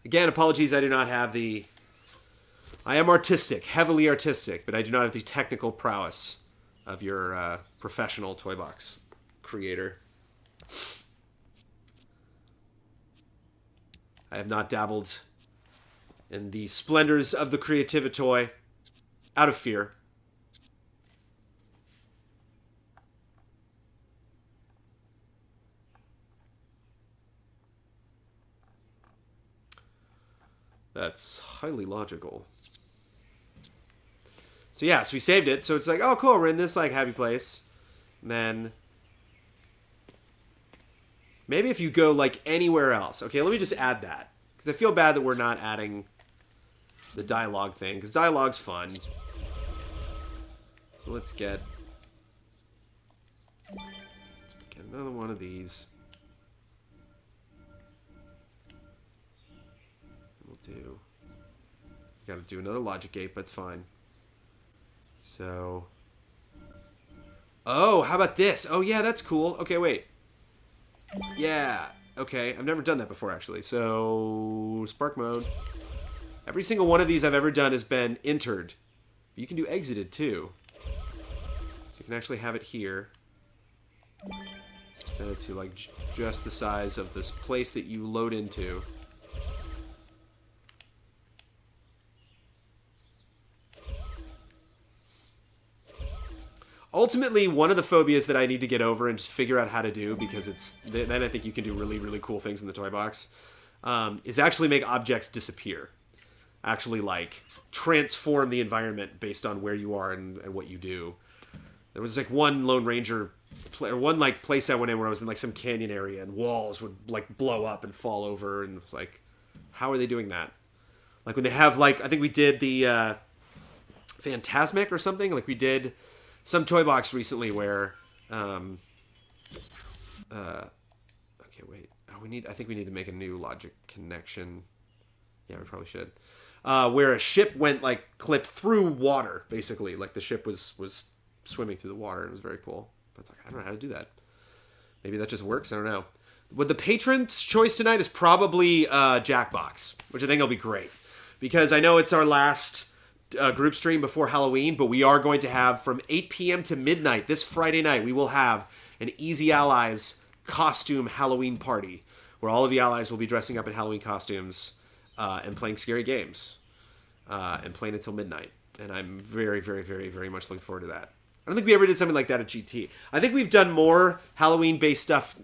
Again, apologies, I do not have the... I am artistic, heavily artistic, but I do not have the technical prowess of your professional toy box creator. I have not dabbled in the splendors of the Creativity Toy out of fear. That's highly logical. So yeah, so we saved it. So it's like, oh cool, we're in this like happy place. And then Maybe if you go like anywhere else. Okay, let me just add that. Because I feel bad that we're not adding the dialogue thing. Because dialogue's fun. So let's get another one of these. We'll do... Gotta do another logic gate, but it's fine. So... Oh, how about this? Oh, yeah, that's cool. Okay, wait. Yeah. Okay, I've never done that before, actually. So, spark mode. Every single one of these I've ever done has been entered. You can do exited, too. So you can actually have it here. Set it to, like, just the size of this place that you load into. Ultimately, one of the phobias that I need to get over and just figure out how to do, because then I think you can do really, really cool things in the toy box, is actually make objects disappear. Actually, like, transform the environment based on where you are and what you do. There was, like, one Lone Ranger, or one, like, place I went in where I was in, like, some canyon area, and walls would, like, blow up and fall over, and it was like, how are they doing that? Like, when they have, like, I think we did the Phantasmic or something, like, we did... some toy box recently where, okay, wait. Oh, I think we need to make a new logic connection. Yeah, we probably should. Where a ship went, like, clipped through water, basically. Like, the ship was swimming through the water, and it was very cool. But it's like, I don't know how to do that. Maybe that just works, I don't know. But the patron's choice tonight is probably Jackbox, which I think will be great. Because I know it's our last... group stream before Halloween, but we are going to have from 8 p.m. to midnight this Friday night, we will have an Easy Allies costume Halloween party where all of the allies will be dressing up in Halloween costumes and playing scary games and playing until midnight. And I'm very, very, very, very much looking forward to that. I don't think we ever did something like that at GT. I think we've done more Halloween-based stuff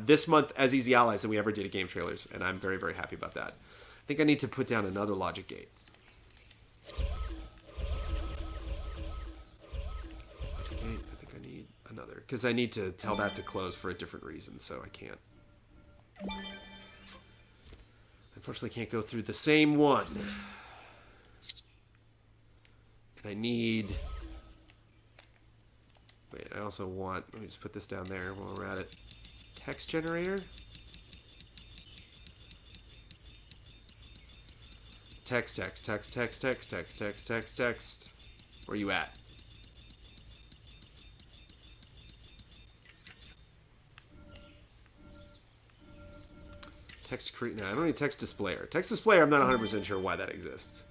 this month as Easy Allies than we ever did at Game Trailers, and I'm very, very happy about that. I think I need to put down another logic gate. I think I need another, because I need to tell that to close for a different reason, so I can't. Unfortunately, can't go through the same one. And I need... Wait, I also want... Let me just put this down there while we're at it. Text generator? Text. Where are you at? Text create. No, I don't need text displayer. Text displayer, I'm not 100% sure why that exists.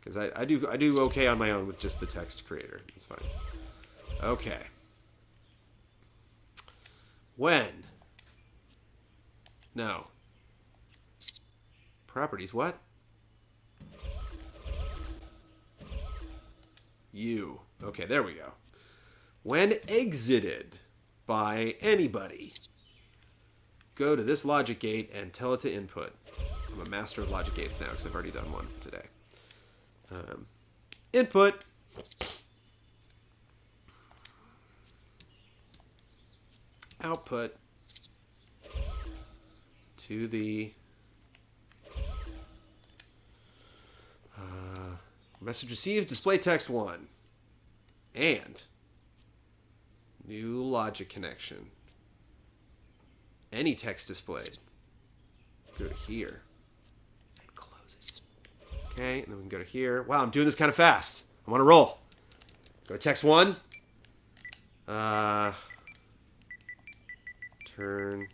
Because I do okay on my own with just the text creator. It's fine. Okay. When? No. Properties, what? You. Okay, there we go. When exited by anybody, go to this logic gate and tell it to input. I'm a master of logic gates now because I've already done one today. Input. Output. To the message received, display text 1. And new logic connection. Any text displayed. Go to here. And close it. Okay, and then we can go to here. Wow, I'm doing this kind of fast. I'm on a roll. Go to text 1. Turn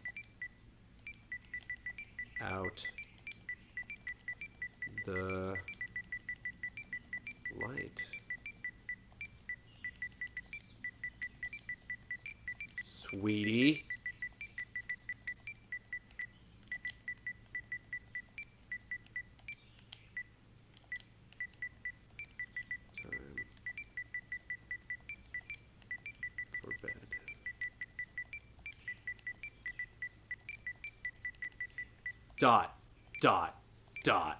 out the light. Sweetie. Time for bed. Dot, dot, dot.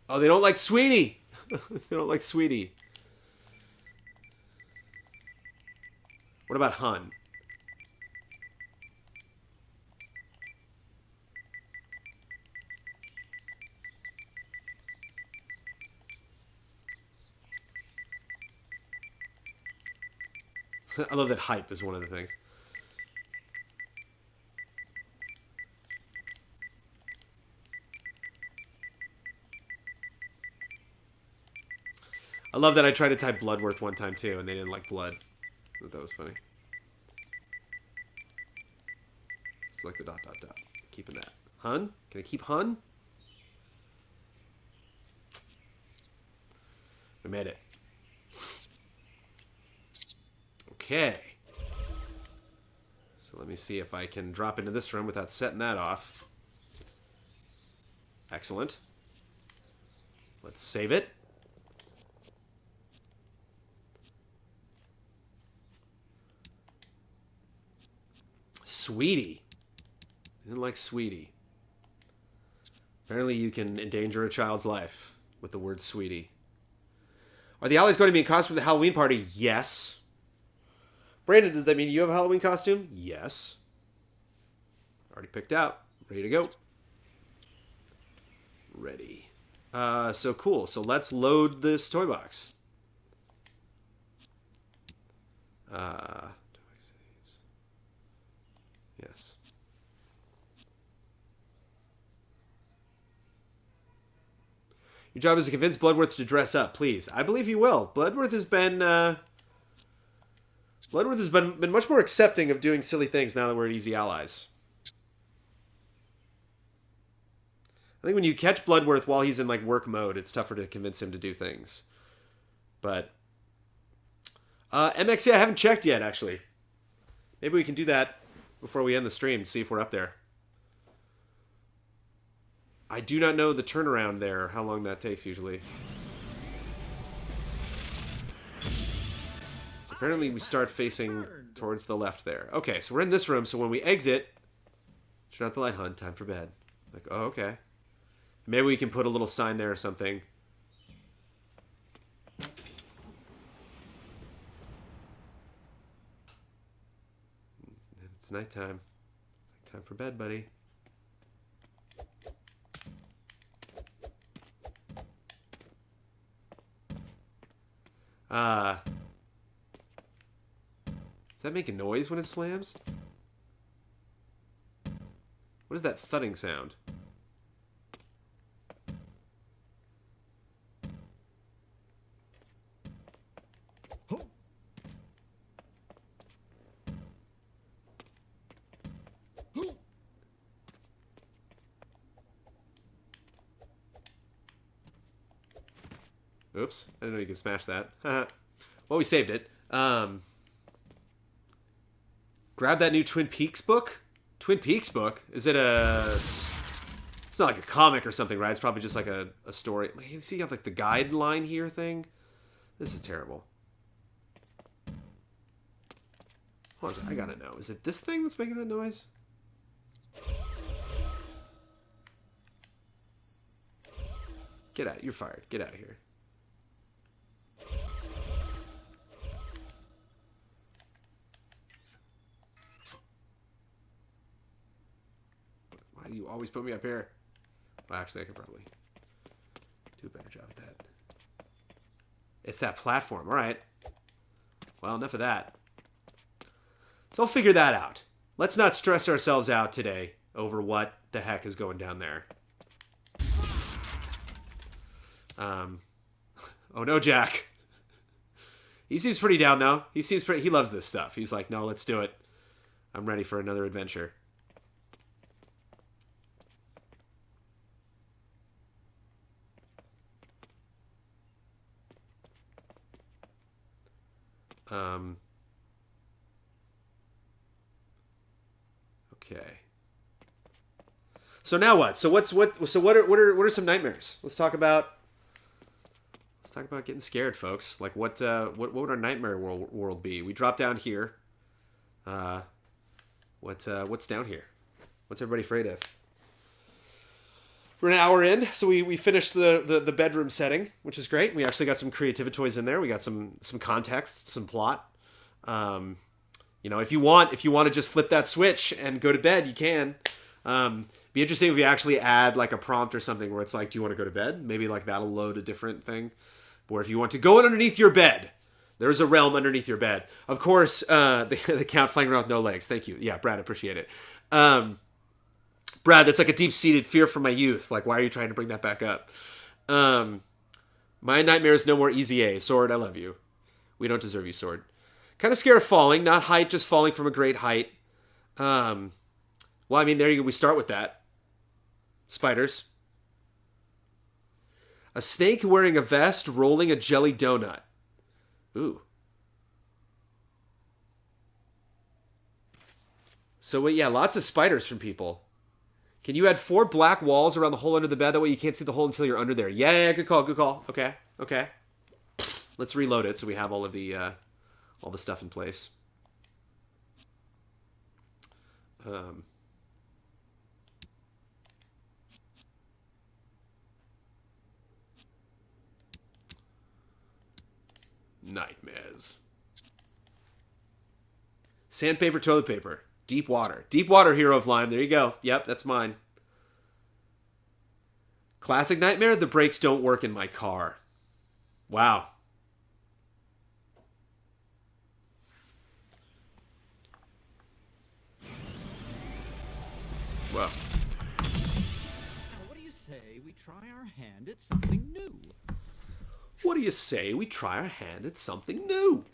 Oh, they don't like Sweetie. They don't like Sweetie. What about Hun? I love that hype is one of the things. I love that I tried to type Bloodworth one time too, and they didn't like blood. I thought that was funny. Select the dot dot dot. Keeping that. Hun? Can I keep Hun? I made it. Okay. So let me see if I can drop into this room without setting that off. Excellent. Let's save it. Sweetie. I didn't like Sweetie. Apparently you can endanger a child's life with the word Sweetie. Are the Ollies going to be in costume for the Halloween party? Yes. Brandon, does that mean you have a Halloween costume? Yes. Already picked out. Ready to go. Ready. So cool. So let's load this toy box. Yes. Your job is to convince Bloodworth to dress up, please. I believe you will. Bloodworth has been been much more accepting of doing silly things now that we're easy allies. I think when you catch Bloodworth while he's in like work mode, it's tougher to convince him to do things. But MXC, I haven't checked yet, actually. Maybe we can do that before we end the stream to see if we're up there. I do not know the turnaround there, how long that takes usually. Apparently we start facing towards the left there. Okay, so we're in this room, so when we exit, turn out the light, Hun, time for bed. Like, oh, okay. Maybe we can put a little sign there or something. It's nighttime. It's time for bed, buddy. Does that make a noise when it slams? What is that thudding sound? Oops, I didn't know you could smash that. Well, we saved it. Grab that new Twin Peaks book? Twin Peaks book? Is it a... It's not like a comic or something, right? It's probably just like a story. You see, you have like the guideline here thing? This is terrible. Hold on, I gotta know. Is it this thing that's making that noise? Get out. You're fired. Get out of here. Why do you always put me up here? Well, actually, I could probably do a better job at that. It's that platform. All right. Well, enough of that. So I'll figure that out. Let's not stress ourselves out today over what the heck is going down there. Oh no, Jack. He seems pretty down though. He loves this stuff. He's like, no, let's do it. I'm ready for another adventure. Okay. So now what? So what are some nightmares? Let's talk about getting scared, folks. Like what would our nightmare world be? We drop down here. What's down here? What's everybody afraid of? We're an hour in, so we finished the bedroom setting, which is great. We actually got some creativity toys in there. We got some context, some plot. You know, if you want to just flip that switch and go to bed, you can. Be interesting if you actually add like a prompt or something where it's like, do you want to go to bed? Maybe like that'll load a different thing. Or if you want to go in underneath your bed, there's a realm underneath your bed. Of course, the cat flying around with no legs. Thank you. Yeah, Brad, appreciate it. Brad, that's like a deep-seated fear from my youth. Like, why are you trying to bring that back up? My nightmare is no more easy A. Sword, I love you. We don't deserve you, Sword. Kind of scared of falling. Not height, just falling from a great height. Well, I mean, there you go. We start with that. Spiders. A snake wearing a vest rolling a jelly donut. Ooh. So, yeah, lots of spiders from people. Can you add 4 black walls around the hole under the bed? That way you can't see the hole until you're under there. Yeah, good call, good call. Okay. Let's reload it so we have all the stuff in place. Nightmares. Sandpaper, toilet paper. Deep water. Deep water, Hero of Lime. There you go. Yep, that's mine. Classic nightmare, the brakes don't work in my car. Wow. Well. What do you say we try our hand at something new? What do you say we try our hand at something new?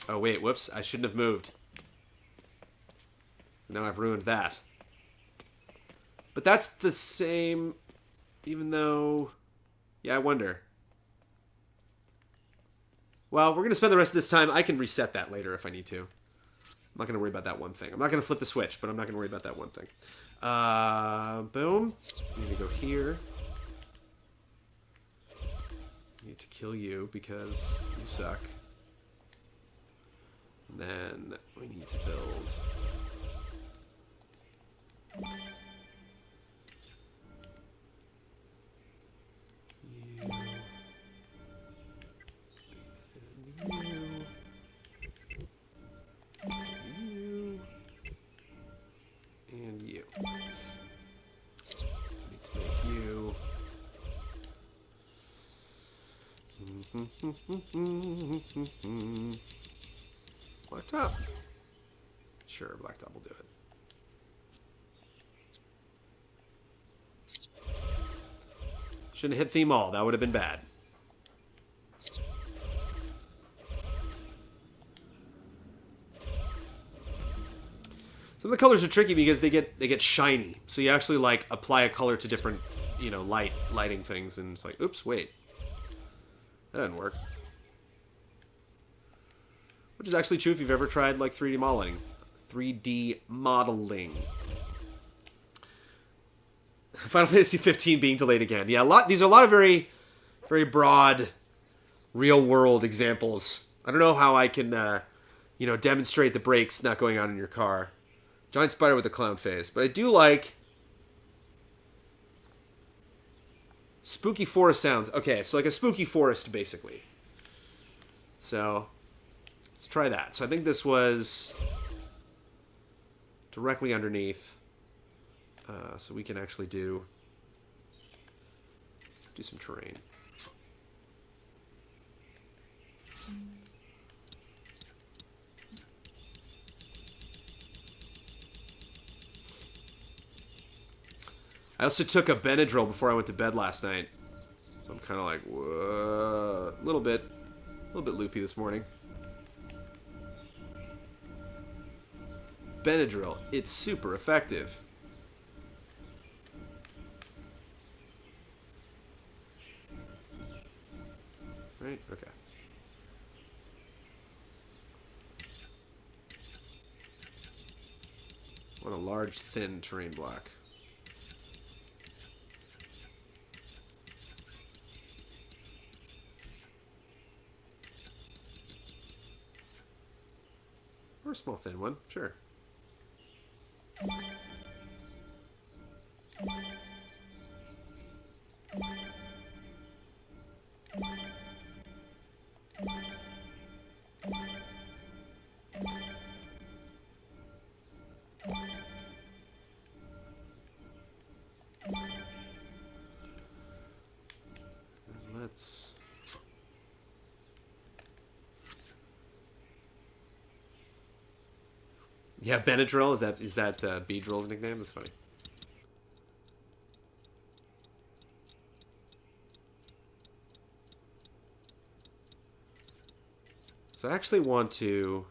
Oh, wait, whoops. I shouldn't have moved. Now I've ruined that. But that's the same, even though... Yeah, I wonder. Well, we're going to spend the rest of this time. I can reset that later if I need to. I'm not going to worry about that one thing. I'm not going to flip the switch, but I'm not going to worry about that one thing. Boom. I need to go here. I need to kill you because you suck. And then we need to build... And you. Need to make you. Blacktop. Sure, blacktop will do it. Shouldn't have hit theme all. That would have been bad. Some of the colors are tricky because they get shiny. So you actually like apply a color to different, you know, lighting things, and it's like, oops, wait, that didn't work. Which is actually true if you've ever tried like 3D modeling. 3D modeling. Final Fantasy 15 being delayed again. Yeah, these are a lot of very, very broad, real-world examples. I don't know how I can, you know, demonstrate the brakes not going on in your car. Giant spider with a clown face. But I do like spooky forest sounds. Okay, so like a spooky forest, basically. So, let's try that. So I think this was directly underneath. So we can actually let's do some terrain. I also took a Benadryl before I went to bed last night. So I'm kind of like, whoa, a little bit loopy this morning. Benadryl, it's super effective. Right? Okay. I want a large, thin terrain block. Or a small, thin one, sure. Yeah, Benadryl, is that Beedrill's nickname? That's funny. So I actually want to...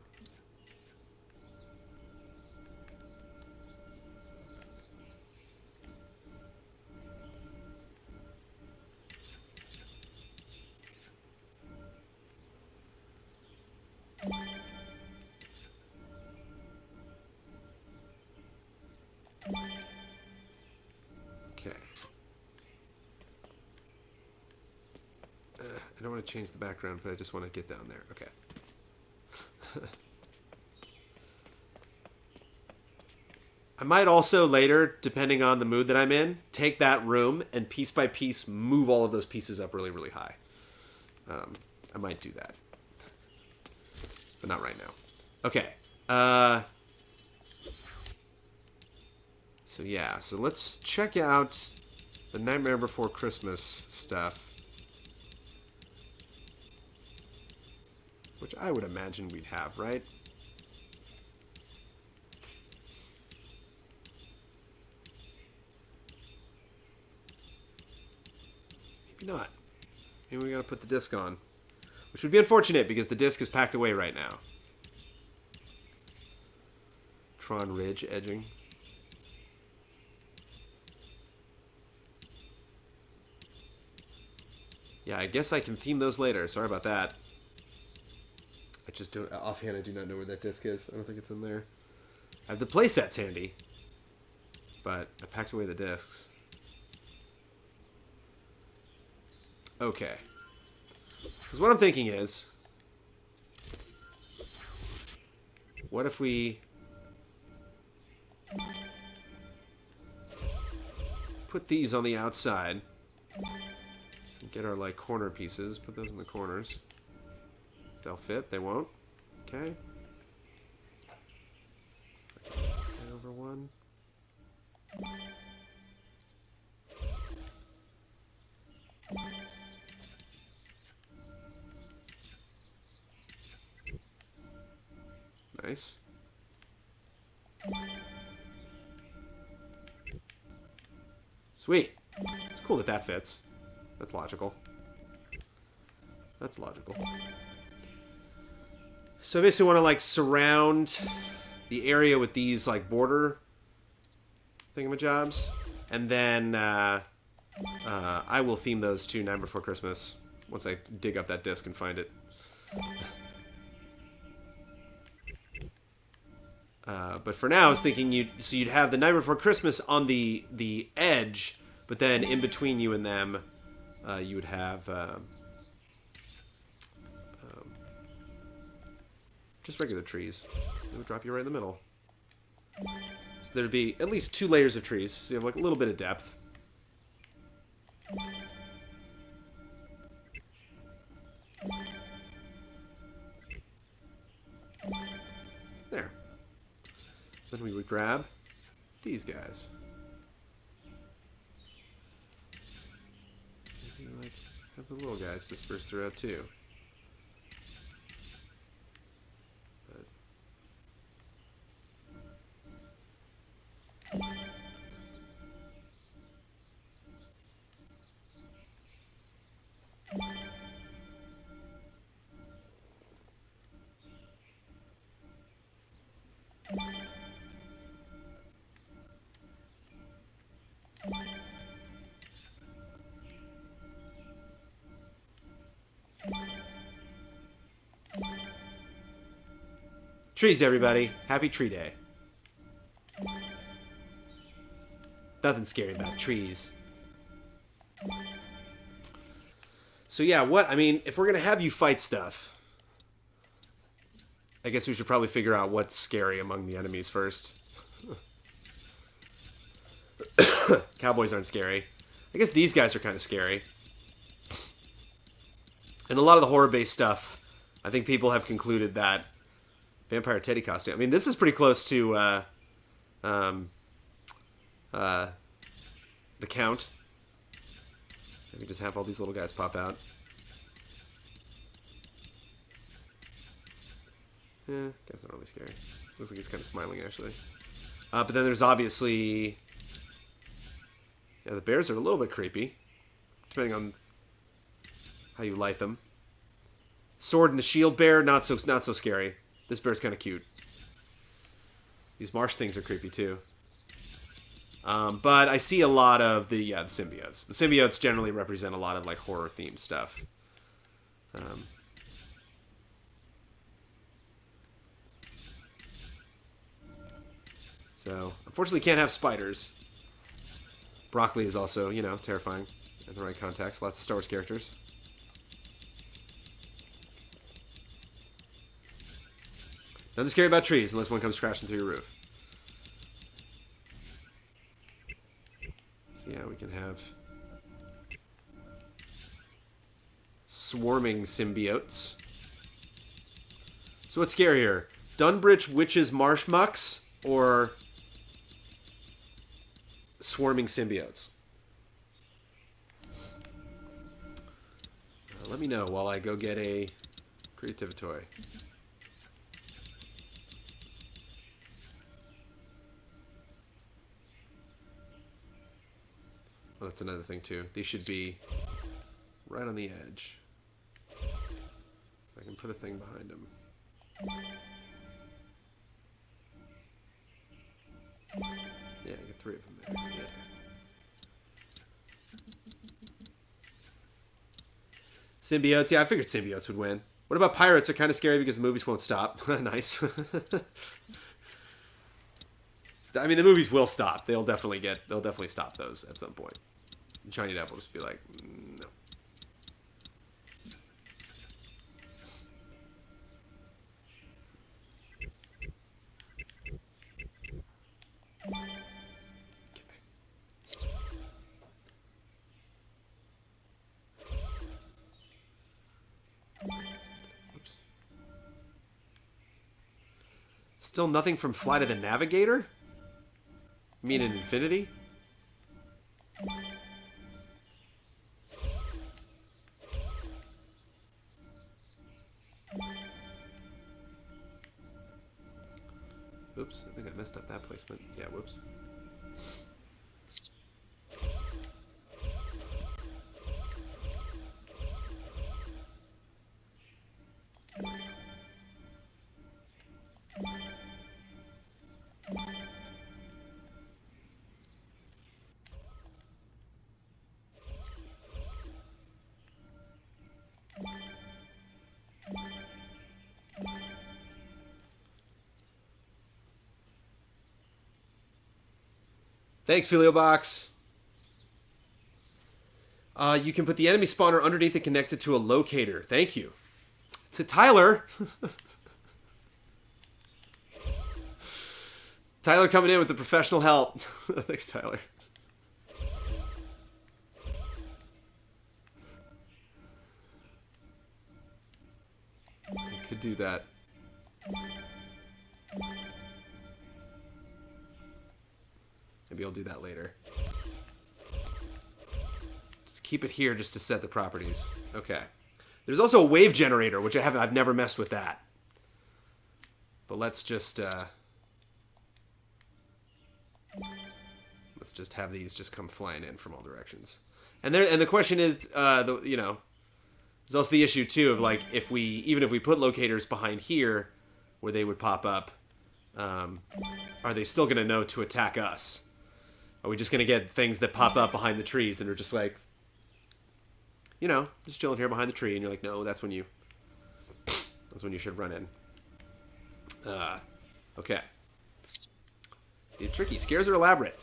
Okay. I don't want to change the background, but I just want to get down there. Okay. I might also later, depending on the mood that I'm in, take that room and piece by piece move all of those pieces up really, really high. I might do that. But not right now. Okay. So yeah, so let's check out the Nightmare Before Christmas stuff. Which I would imagine we'd have, right? Maybe not. Maybe we gotta put the disc on. Which would be unfortunate because the disc is packed away right now. Tron Ridge edging. Yeah, I guess I can theme those later. Sorry about that. I just don't... Offhand, I do not know where that disc is. I don't think it's in there. I have the playsets handy. But I packed away the discs. Okay. Because what I'm thinking is... What if we... put these on the outside... Get our, like, corner pieces. Put those in the corners. They'll fit. They won't. Okay. Over one. Nice. Sweet. It's cool that that fits. That's logical. That's logical. So I basically want to, like, surround the area with these, like, border thingamajobs. And then I will theme those to Night Before Christmas once I dig up that disc and find it. But for now, I was thinking you'd have the Night Before Christmas on the edge, but then in between you and them, you would have just regular trees. It would drop you right in the middle. So there'd be at least 2 layers of trees, so you have like a little bit of depth. There. Then we would grab these guys. Maybe like have the little guys dispersed throughout too. Trees, everybody. Happy Tree Day. Nothing scary about trees. So yeah, I mean, if we're going to have you fight stuff, I guess we should probably figure out what's scary among the enemies first. Cowboys aren't scary. I guess these guys are kind of scary. And a lot of the horror-based stuff, I think people have concluded that Vampire Teddy costume. I mean, this is pretty close to the Count. Maybe just have all these little guys pop out. Yeah, guys aren't really scary. Looks like he's kind of smiling, actually. But then there's obviously... Yeah, the bears are a little bit creepy, depending on how you light them. Sword and the shield bear, not so scary. This bear's kind of cute. These marsh things are creepy, too. But I see a lot of the symbiotes. The symbiotes generally represent a lot of, like, horror-themed stuff. So, unfortunately, can't have spiders. Broccoli is also, you know, terrifying in the right context. Lots of Star Wars characters. Nothing scary about trees unless one comes crashing through your roof. So yeah, we can have swarming symbiotes. So what's scarier? Dunbridge Witches Marsh Mucks or swarming symbiotes? Let me know while I go get a creative toy. Well, that's another thing too. These should be right on the edge. I can put a thing behind them. Yeah, I get 3 of them there. Yeah. Symbiotes. Yeah, I figured symbiotes would win. What about pirates? Are kind of scary because the movies won't stop. Nice. I mean, the movies will stop. They'll definitely stop those at some point. Johnny Depp will just be like, no. Oops. Still nothing from Flight of the Navigator? You mean in Infinity? Oops, I think I messed up that placement. Yeah, whoops. Thanks, Filiobox. You can put the enemy spawner underneath and connect it to a locator. Thank you. To Tyler. Tyler coming in with the professional help. Thanks, Tyler. I could do that. Maybe I'll do that later. Just keep it here just to set the properties. Okay. There's also a wave generator, which I've never messed with that. But let's just have these just come flying in from all directions. And the question is, you know, there's also the issue too of like even if we put locators behind here, where they would pop up, are they still going to know to attack us? Are we just going to get things that pop up behind the trees and are just like, you know, just chilling here behind the tree, and you're like, no, that's when you should run in. Okay. It's tricky. Scares are elaborate.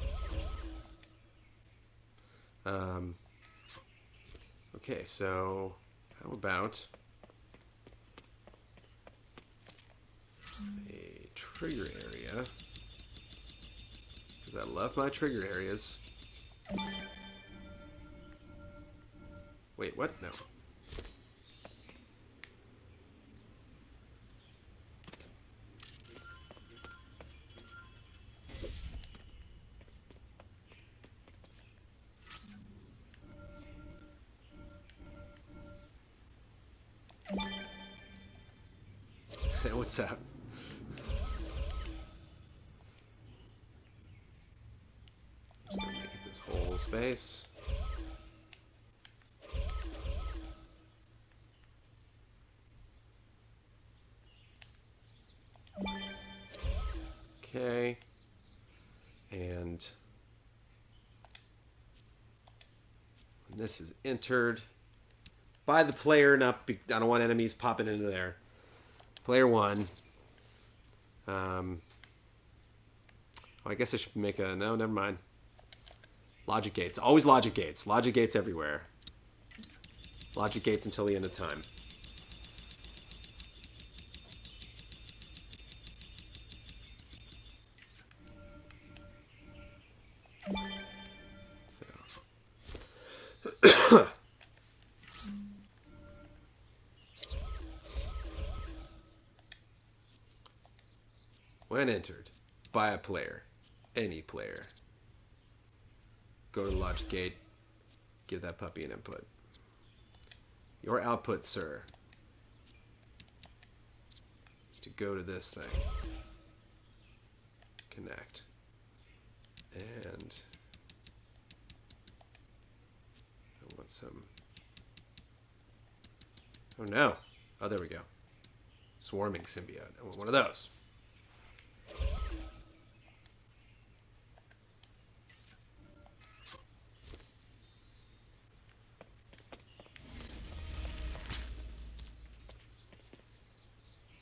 Okay, so how about a trigger area? Because I love my trigger areas. Wait, what? No. What's up? this whole space. Okay. And when this is entered by the player, I don't want enemies popping into there. Player 1. I guess I should make a... No, never mind. Logic gates. Always logic gates. Logic gates everywhere. Logic gates until the end of time. When entered by a player, any player, go to the logic gate, give that puppy an input. Your output, sir, is to go to this thing. Connect. And I want some... Oh no. Oh, there we go. Swarming symbiote. I want one of those.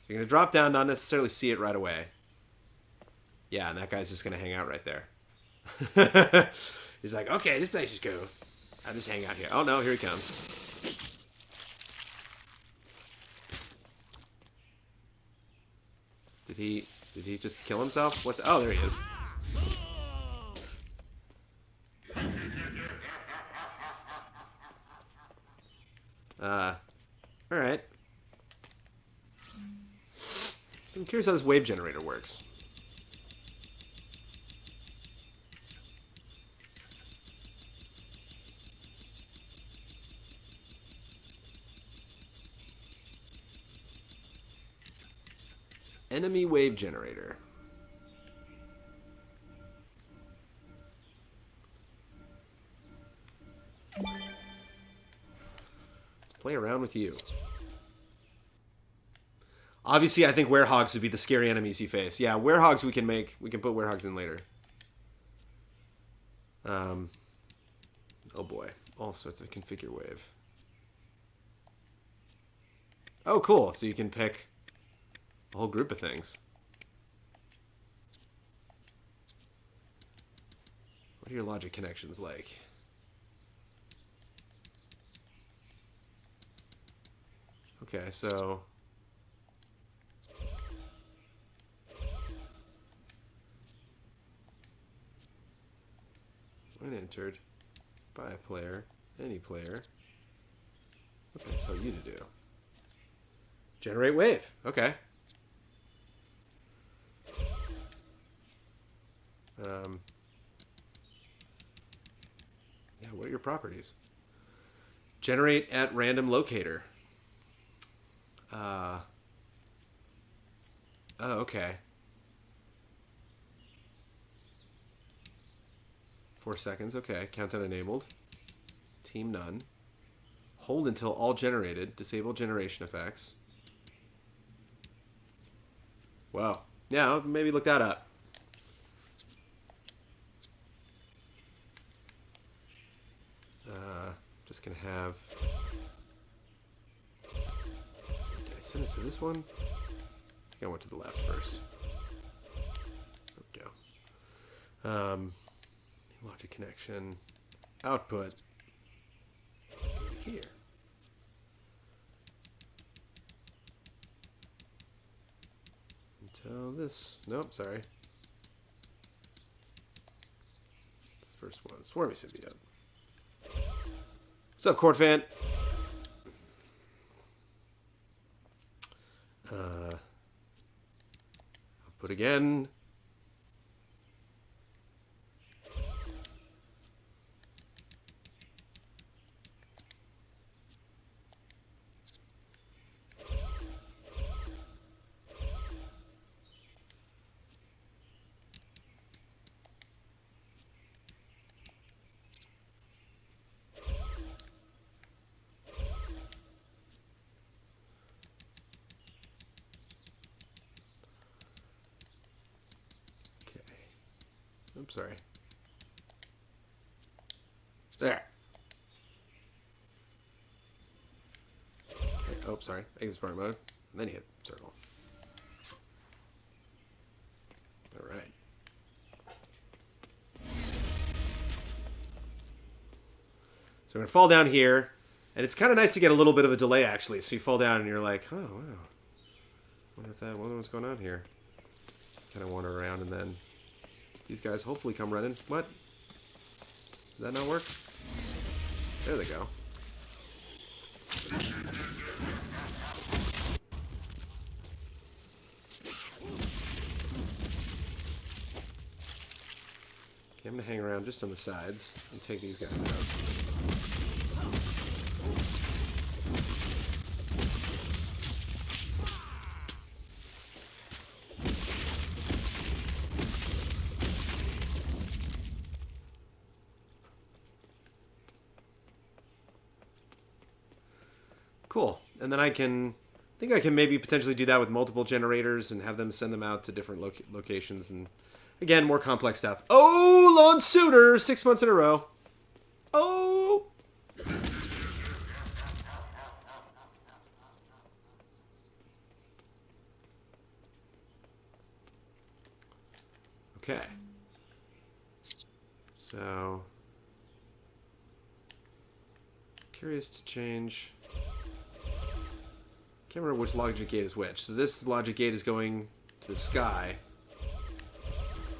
You're going to drop down, not necessarily see it right away. Yeah, and that guy's just going to hang out right there. He's like, okay, this place is cool. I'll just hang out here. Oh, no, here he comes. Did he just kill himself? What's... Oh, there he is. Alright. I'm curious how this wave generator works. Enemy wave generator. Let's play around with you. Obviously, I think werehogs would be the scary enemies you face. Yeah, werehogs we can make. We can put werehogs in later. Oh boy. All sorts of configure wave. Oh, cool. So you can pick a whole group of things. What are your logic connections like? Okay, so... when entered by a player, any player, what can I tell you to do? Generate wave. Okay. Yeah, what are your properties? Generate at random locator. Oh, okay. 4 seconds. Okay. Countdown enabled. Team none. Hold until all generated. Disable generation effects. Wow. Yeah, I'll maybe look that up. Just gonna have... Did I send it to this one? I think I went to the left first. There we go. Logic connection. Output. Go here. Until this... Nope, sorry. It's the first one. Swarmy symbiote. What's up, Court fan? Output again. Oops, sorry. There. Okay. Oh, sorry. Exit smart mode. And then you hit circle. Alright. So we're going to fall down here. And it's kind of nice to get a little bit of a delay, actually. So you fall down and you're like, oh, wow. Wonder what's going on here. Kind of wander around and then these guys hopefully come running. What? Did that not work? There they go. Okay, I'm going to hang around just on the sides and take these guys out. Cool. And then I think I can maybe potentially do that with multiple generators and have them send them out to different locations. And again, more complex stuff. Oh, Lone Suitor, 6 months in a row. Oh. Okay. So, curious to change. Can't remember which logic gate is which. So this logic gate is going to the sky.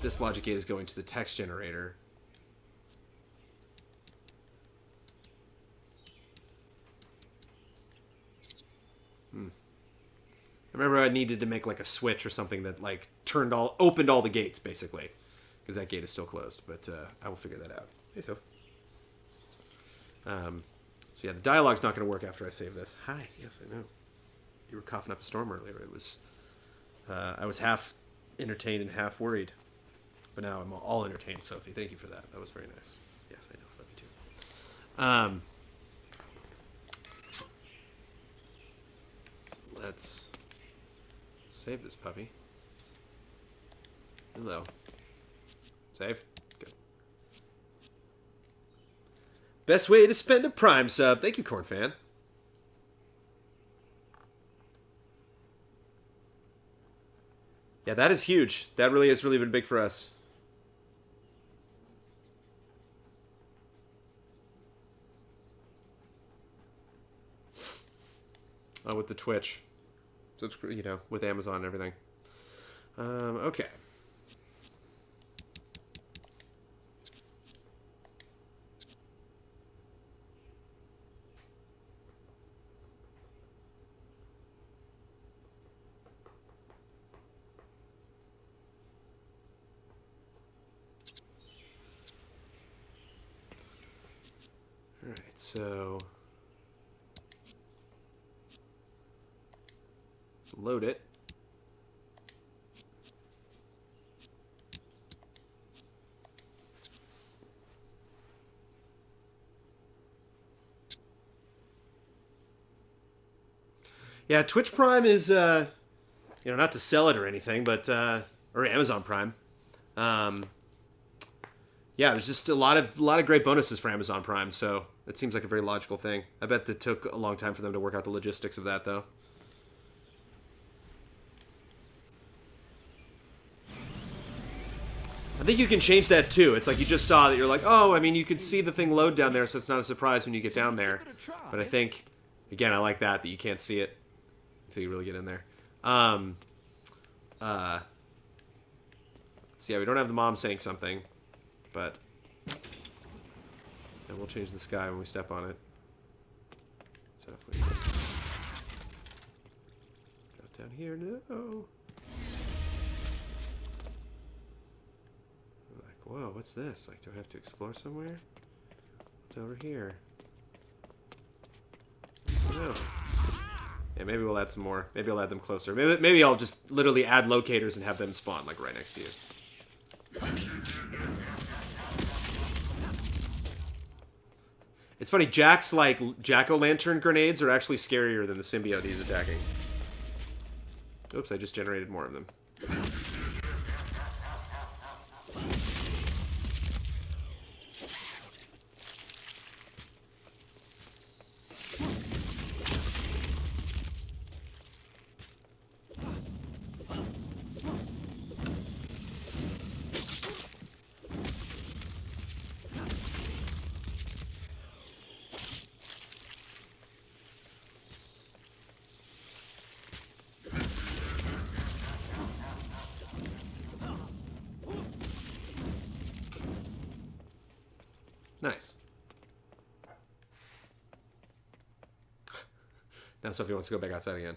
This logic gate is going to the text generator. I remember I needed to make like a switch or something that like opened all the gates basically, because that gate is still closed. But I will figure that out. Hey, Soph. So yeah, the dialogue's not going to work after I save this. Hi. Yes, I know. You were coughing up a storm earlier. It was, I was half entertained and half worried, but now I'm all entertained. Sophie, thank you for that. That was very nice. Yes, I know. Love you too. So let's save this puppy. Hello. Save. Good. Best way to spend a Prime sub. Thank you, Corn Fan. Yeah, that is huge. That really has really been big for us. Oh, with the Twitch. You know, with Amazon and everything. Okay. Alright, so let's load it. Yeah, Twitch Prime is, not to sell it or anything, but, or Amazon Prime. Yeah, there's just a lot of great bonuses for Amazon Prime, so it seems like a very logical thing. I bet it took a long time for them to work out the logistics of that, though. I think you can change that, too. It's like you just saw that you're like, oh, I mean, you could see the thing load down there, so it's not a surprise when you get down there. But I think, again, I like that you can't see it until you really get in there. So yeah, we don't have the mom saying something, but and we'll change the sky when we step on it. So if we go down here, no. Like, whoa, what's this? Like, do I have to explore somewhere? What's over here? No. Yeah, maybe we'll add some more. Maybe I'll add them closer. Maybe I'll just literally add locators and have them spawn, like, right next to you. It's funny, Jack's, like, jack-o'-lantern grenades are actually scarier than the symbiote he's attacking. Oops, I just generated more of them. Nice. Now Sophie wants to go back outside again.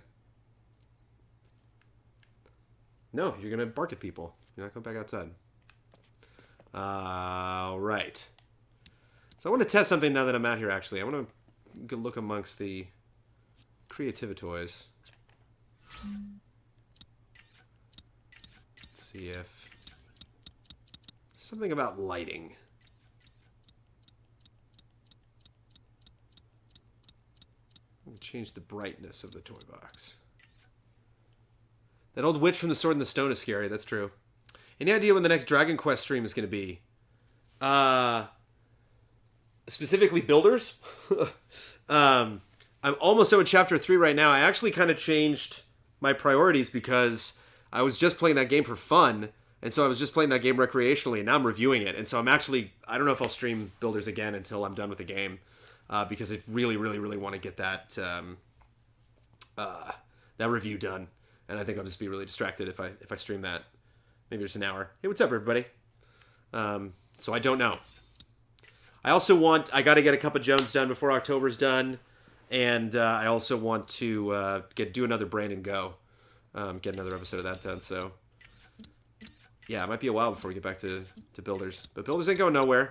No, you're going to bark at people. You're not going back outside. All right. So I want to test something now that I'm out here, actually. I want to look amongst the creativity toys. Let's see if... something about lighting. I'm going to change the brightness of the toy box. That old witch from the Sword and the Stone is scary, that's true. Any idea when the next Dragon Quest stream is going to be? Specifically builders? I'm almost done with chapter 3 right now. I actually kind of changed my priorities because I was just playing that game for fun. And so I was just playing that game recreationally, and now I'm reviewing it. And so I'm actually, I don't know if I'll stream builders again until I'm done with the game. Because I really, really, really want to get that that review done. And I think I'll just be really distracted if I stream that. Maybe just an hour. Hey, what's up, everybody? So I don't know. I got to get a Cup of Jones done before October's done. And I also want to do another Brandon Go. Get another episode of that done. So, yeah, it might be a while before we get back to Builders. But Builders ain't going nowhere.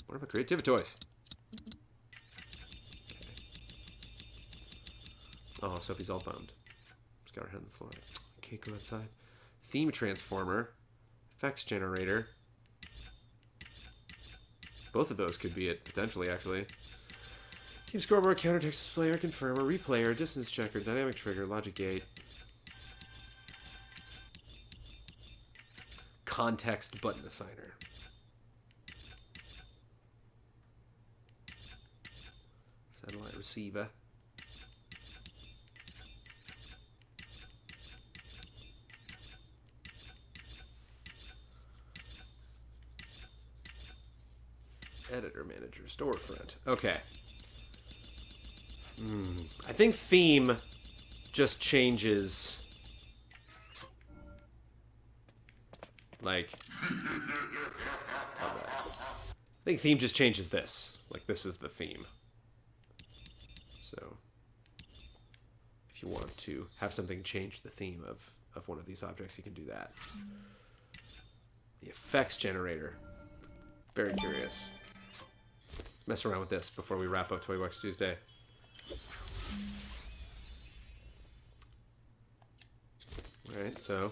What about creativity toys? Okay. Oh, Sophie's all bummed. Just got her head on the floor. Can't go outside. Theme transformer. Effects generator. Both of those could be it, potentially, actually. Team scoreboard, counter text displayer, confirmer, replayer, distance checker, dynamic trigger, logic gate. Context button assigner. Satellite receiver. Editor, manager, storefront. Okay. I think theme just changes. Like, I think theme just changes this. Like, this is the theme. So, if you want to have something change the theme of one of these objects, you can do that. The effects generator. Very curious. Let's mess around with this before we wrap up Toy Box Tuesday. Alright, so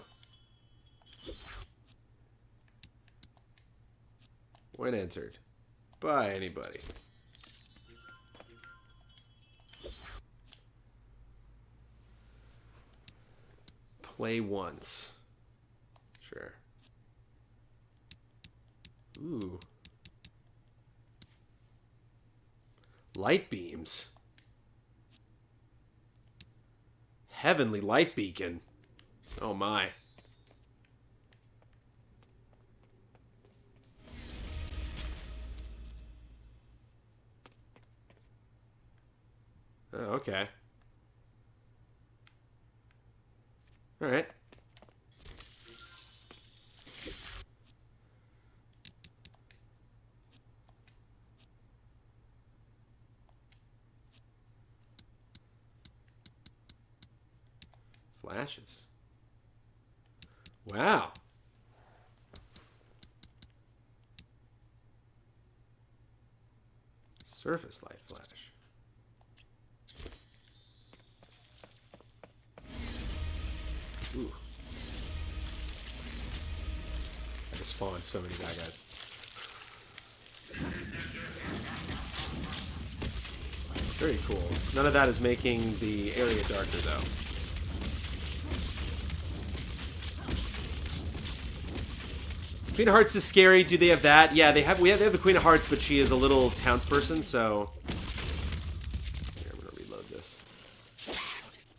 when entered by anybody. Play once. Sure. Ooh. Light beams. Heavenly light beacon. Oh my. Oh, okay. All right. Flashes. Wow. Surface light flash. Ooh. I just spawned so many bad guys. Very cool. None of that is making the area darker, though. Queen of Hearts is scary. Do they have that? Yeah, they have the Queen of Hearts, but she is a little townsperson, so... Here, I'm going to reload this.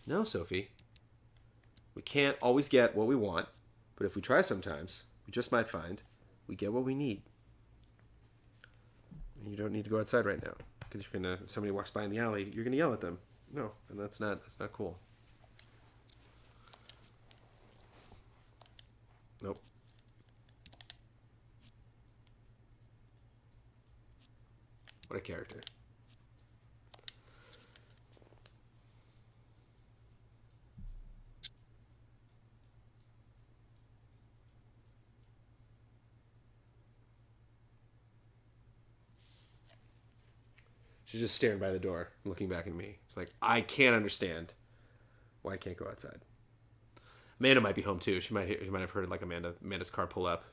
No, Sophie. We can't always get what we want, but if we try sometimes, we just might find we get what we need. And you don't need to go outside right now, because you're gonna. If somebody walks by in the alley, you're gonna yell at them. No, and that's not cool. Nope. What a character. She's just staring by the door, looking back at me. It's like, I can't understand why I can't go outside. Amanda might be home too. She might have heard like Amanda's car pull up.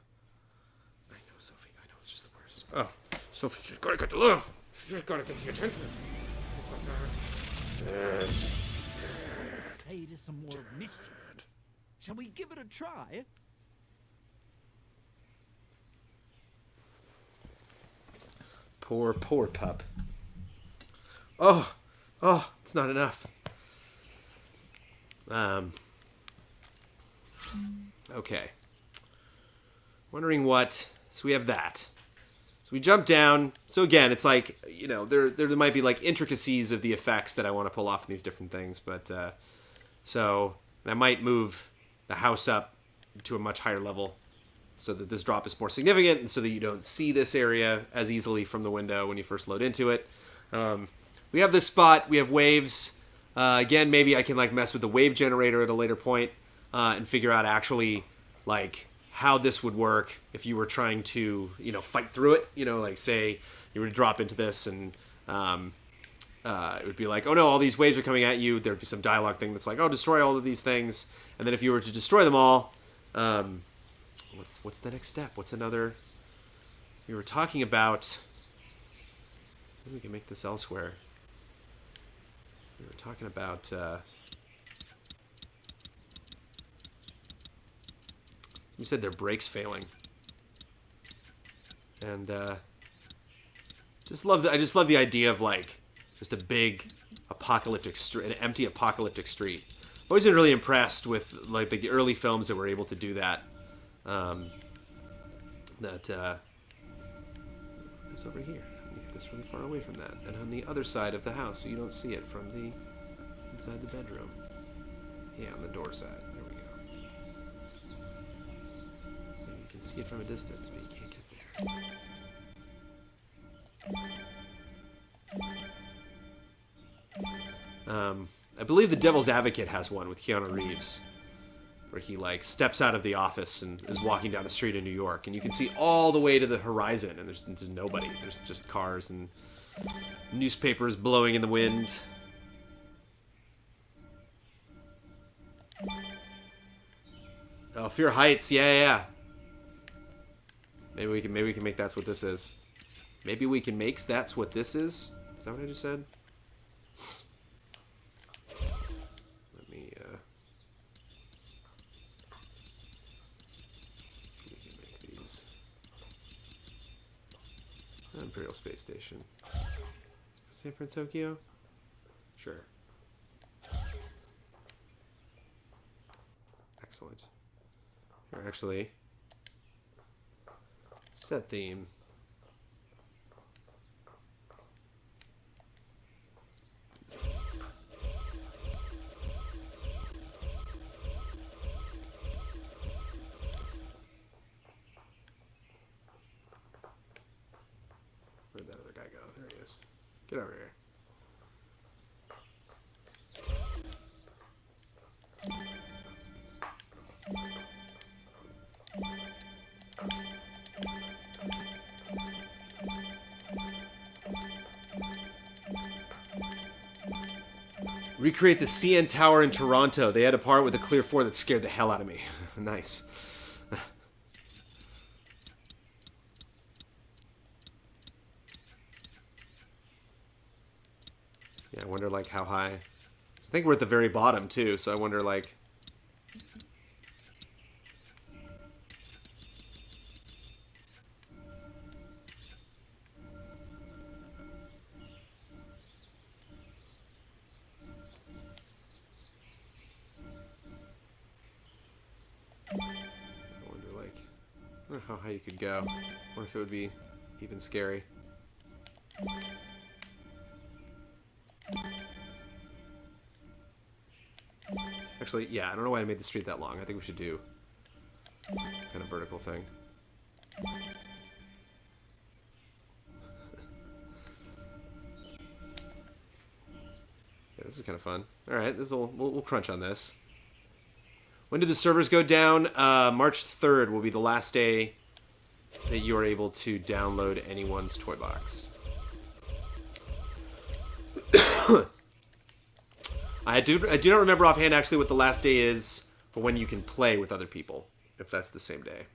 I know, Sophie. I know, it's just the worst. Oh, Sophie, she's gotta get the love. She's gotta get the attention. Say to some more mischief. Shall we give it a try? Poor pup. Oh, it's not enough. Okay. Wondering what. So we have that. So we jump down. So again, it's like, you know, there might be like intricacies of the effects that I want to pull off in these different things, but so and I might move the house up to a much higher level so that this drop is more significant and so that you don't see this area as easily from the window when you first load into it. We have this spot. We have waves. Again, maybe I can like mess with the wave generator at a later point and figure out actually like how this would work if you were trying to, you know, fight through it. You know, like say you were to drop into this and it would be like, oh no, all these waves are coming at you. There'd be some dialogue thing that's like, oh, destroy all of these things. And then if you were to destroy them all, what's the next step? What's another? We were talking about. Maybe we can make this elsewhere. We were talking about. You said their brakes failing, and I just love the idea of like just a big apocalyptic street, an empty apocalyptic street. I've always been really impressed with like the early films that were able to do that. It's over here. Let me get this really far away from that, and on the other side of the house, so you don't see it from the inside the bedroom. Yeah, on the door side. There we go. Maybe you can see it from a distance, but you can't get there. I believe The Devil's Advocate has one with Keanu Reeves, where he like steps out of the office and is walking down the street in New York, and you can see all the way to the horizon, and there's nobody. There's just cars and newspapers blowing in the wind. Oh, Fear Heights, yeah. Maybe we can make that's what this is. Maybe we can make that's what this is. Is that what I just said? Let me make these. Imperial Space Station. San Francisco? Sure. Excellent. Here, actually, set theme. Where'd that other guy go? There he is. Get over here. Recreate the CN Tower in Toronto. They had a part with the Clear 4 that scared the hell out of me. Nice. Yeah, I wonder like how high. I think we're at the very bottom too, so I wonder like. I wonder how high you could go. I wonder if it would be even scary. Actually, yeah, I don't know why I made the street that long. I think we should do kind of vertical thing. This is kind of fun. All right, we'll crunch on this. When do the servers go down? March 3rd will be the last day that you are able to download anyone's toy box. I do not remember offhand actually what the last day is for when you can play with other people, if that's the same day.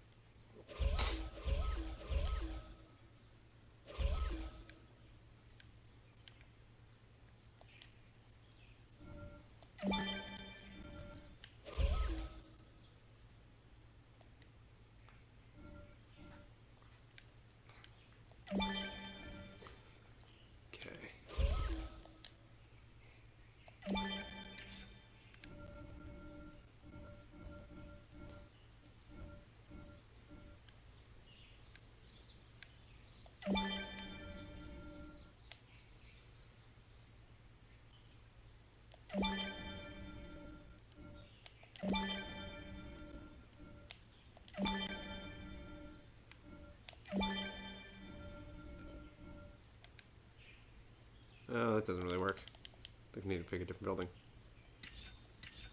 Oh, that doesn't really work. I think we need to pick a different building.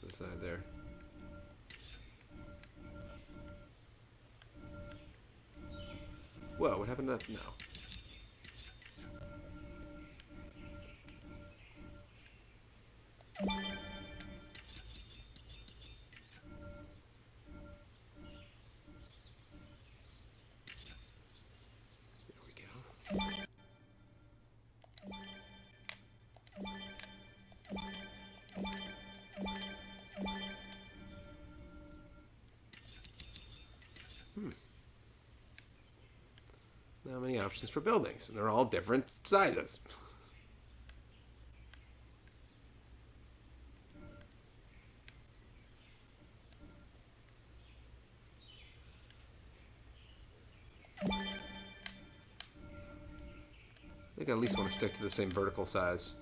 This side there. Whoa, what happened to that? No. There we go. Not many options for buildings, and they're all different sizes. I think I at least want to stick to the same vertical size,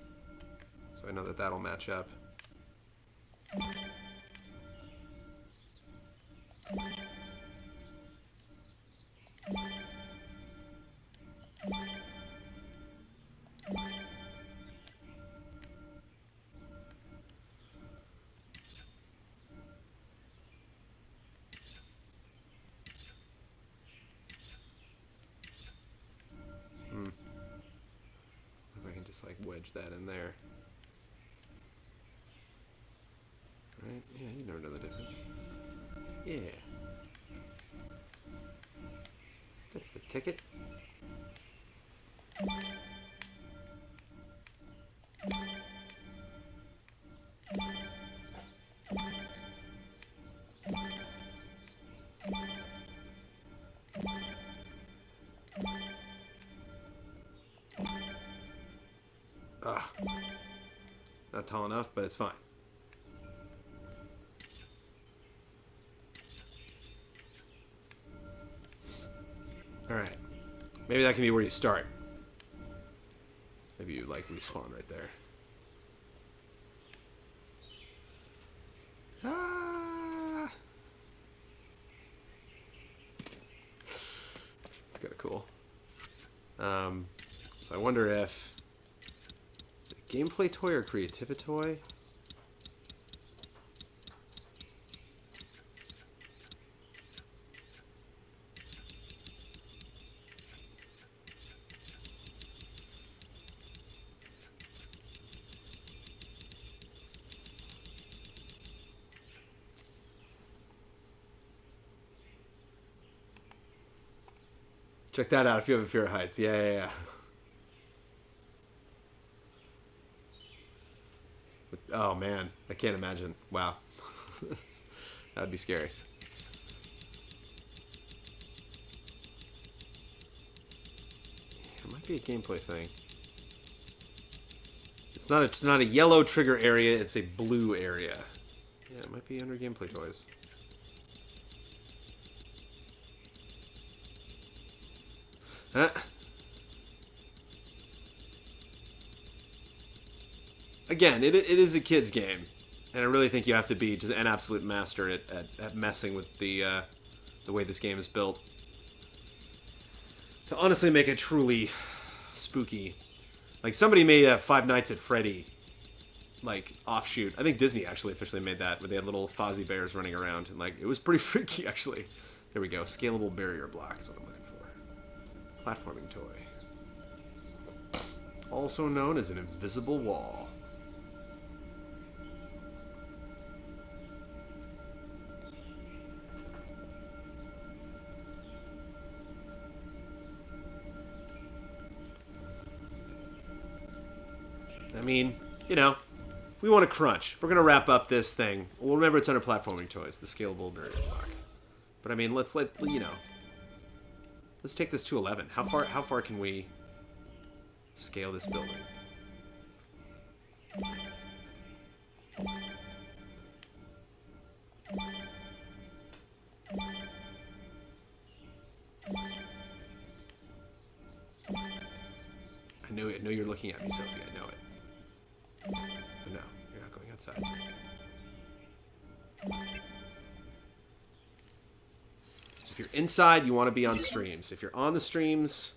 so I know that that'll match up. If I can just like wedge that in there. Right? Yeah, you never know the difference. Yeah. That's the ticket. Ah. Not tall enough, but it's fine. Alright. Maybe that can be where you start. Maybe you, like, respawn right there. Ah! It's kind of cool. So I wonder if... gameplay toy or creativity toy? Check that out if you have a fear of heights. Yeah. Oh, man. I can't imagine. Wow. That would be scary. It might be a gameplay thing. It's not a yellow trigger area, it's a blue area. Yeah, it might be under gameplay toys. Huh? Again, it is a kid's game, and I really think you have to be just an absolute master at messing with the way this game is built to honestly make it truly spooky. Like, somebody made a Five Nights at Freddy like offshoot. I think Disney actually officially made that, where they had little Fozzie bears running around, and like it was pretty freaky actually. There we go. Scalable barrier blocks. What I'm looking for. Platforming toy. Also known as an invisible wall. I mean, you know, if we want to crunch, if we're going to wrap up this thing, well, remember it's under platforming toys, the scalable barrier block. But I mean, let's take this to 11. How far can we scale this building? I know you're looking at me, Sophie. I know it. But no, you're not going outside. If you're inside, you want to be on streams. If you're on the streams,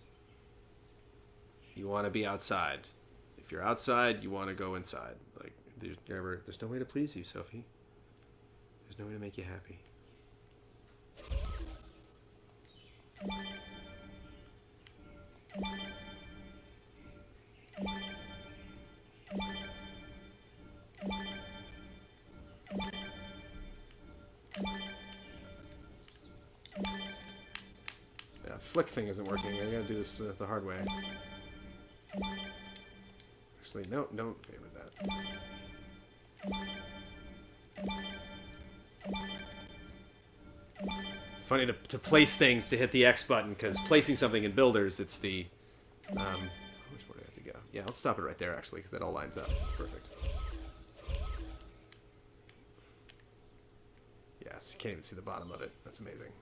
you want to be outside. If you're outside, you want to go inside. Like, there's no way to please you, Sophie. There's no way to make you happy. Yeah, flick thing isn't working. I gotta do this the hard way. Actually, no, don't favor that. It's funny to place things to hit the X button, because placing something in builders, it's the... how much more do I have to go? Yeah, I'll stop it right there, actually, because that all lines up. It's perfect. Yes, you can't even see the bottom of it. That's amazing.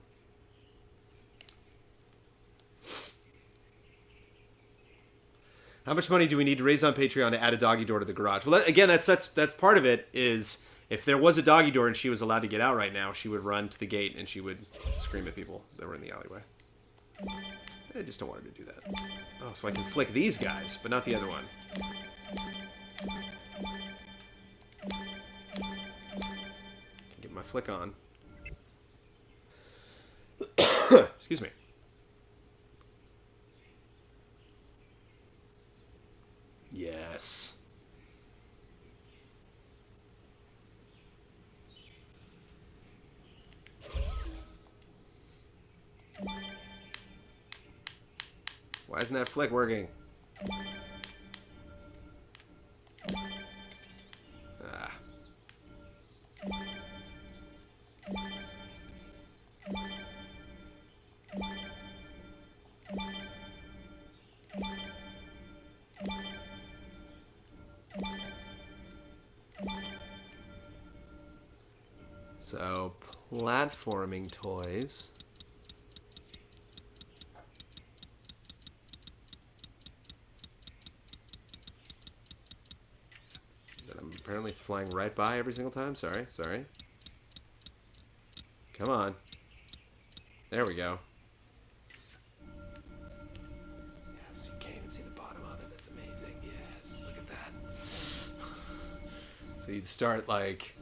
How much money do we need to raise on Patreon to add a doggy door to the garage? Well, again, that's part of it. Is if there was a doggy door and she was allowed to get out right now, she would run to the gate and she would scream at people that were in the alleyway. I just don't want her to do that. Oh, so I can flick these guys, but not the other one. Get my flick on. Excuse me. Yes. Why isn't that flick working? Ah. So, platforming toys. That I'm apparently flying right by every single time. Sorry. Come on. There we go. Yes, you can't even see the bottom of it. That's amazing. Yes, look at that. So you'd start like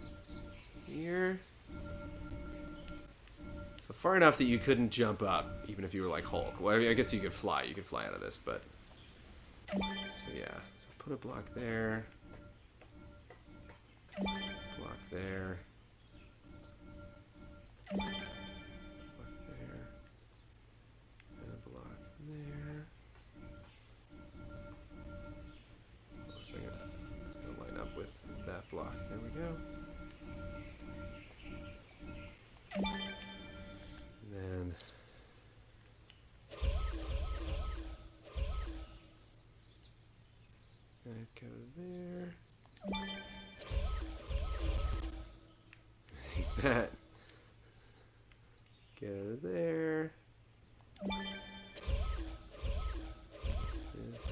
here. So far enough that you couldn't jump up, even if you were like Hulk. Well, I mean, I guess you could fly. You could fly out of this, but... So yeah. So put a block there. Block there. Block there. And a block there. Hold on a second. It's going to line up with that block. There we go. And then that goes there. Like that. Go there. This.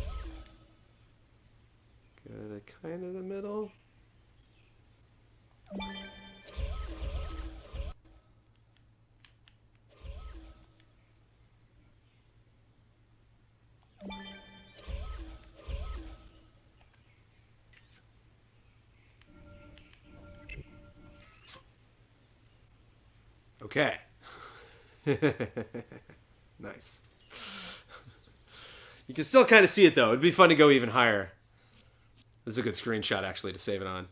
Go to kind of the middle. Okay. Nice. You can still kind of see it, though. It'd be fun to go even higher. This is a good screenshot, actually, to save it on.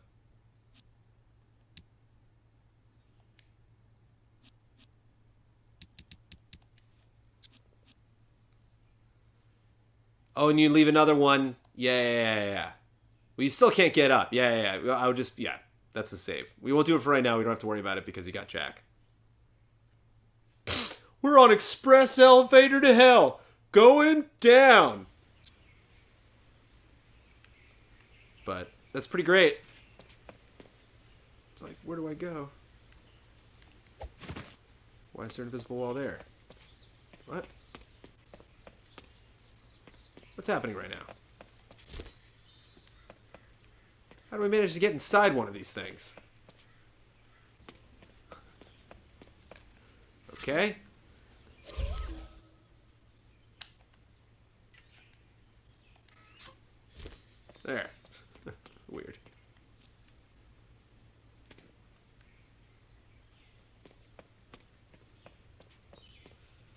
Oh, and you leave another one. Yeah. Well, you still can't get up. Yeah. I'll just, yeah. That's the save. We won't do it for right now. We don't have to worry about it because you got Jack. We're on express elevator to hell. Going down. But that's pretty great. It's like, where do I go? Why is there an invisible wall there? What? What's happening right now? How do we manage to get inside one of these things? Okay. There. Weird.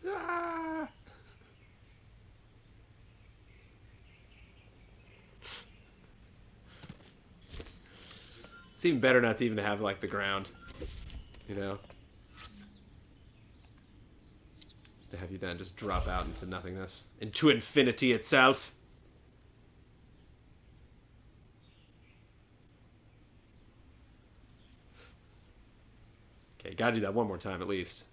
Ah! It's even better not to even have, like, the ground. You know? To have you then just drop out into nothingness. Into infinity itself. Okay, gotta do that one more time at least.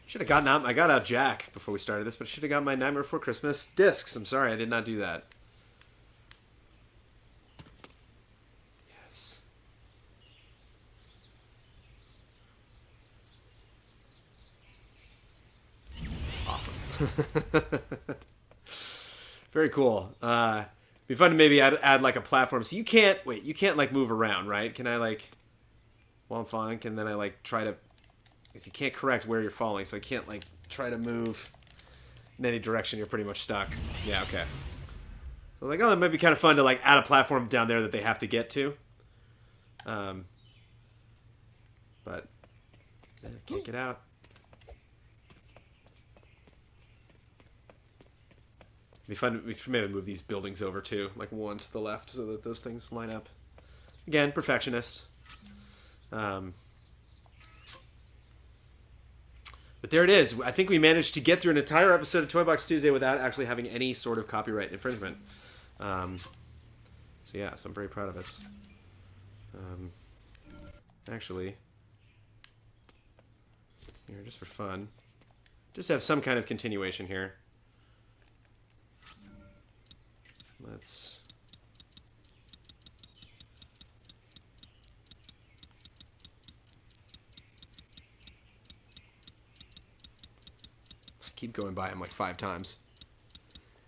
Should have gotten out. I got out Jack before we started this, but I should have got my Nightmare Before Christmas discs. I'm sorry, I did not do that. Yes. Awesome. Very cool. Be fun to maybe add like a platform. So you can't wait. You can't like move around, right? Can I like while I'm falling? Can then I like try to? Because you can't correct where you're falling, so I can't like try to move in any direction. You're pretty much stuck. Yeah. Okay. So like, oh, that might be kind of fun to like add a platform down there that they have to get to. But can't get out. It'd be fun. We should maybe move these buildings over too, like one to the left, so that those things line up. Again, perfectionist. But there it is. I think we managed to get through an entire episode of Toy Box Tuesday without actually having any sort of copyright infringement. So yeah, so I'm very proud of us. Actually, here, just for fun, just have some kind of continuation here. Let's... keep going by him like 5 times.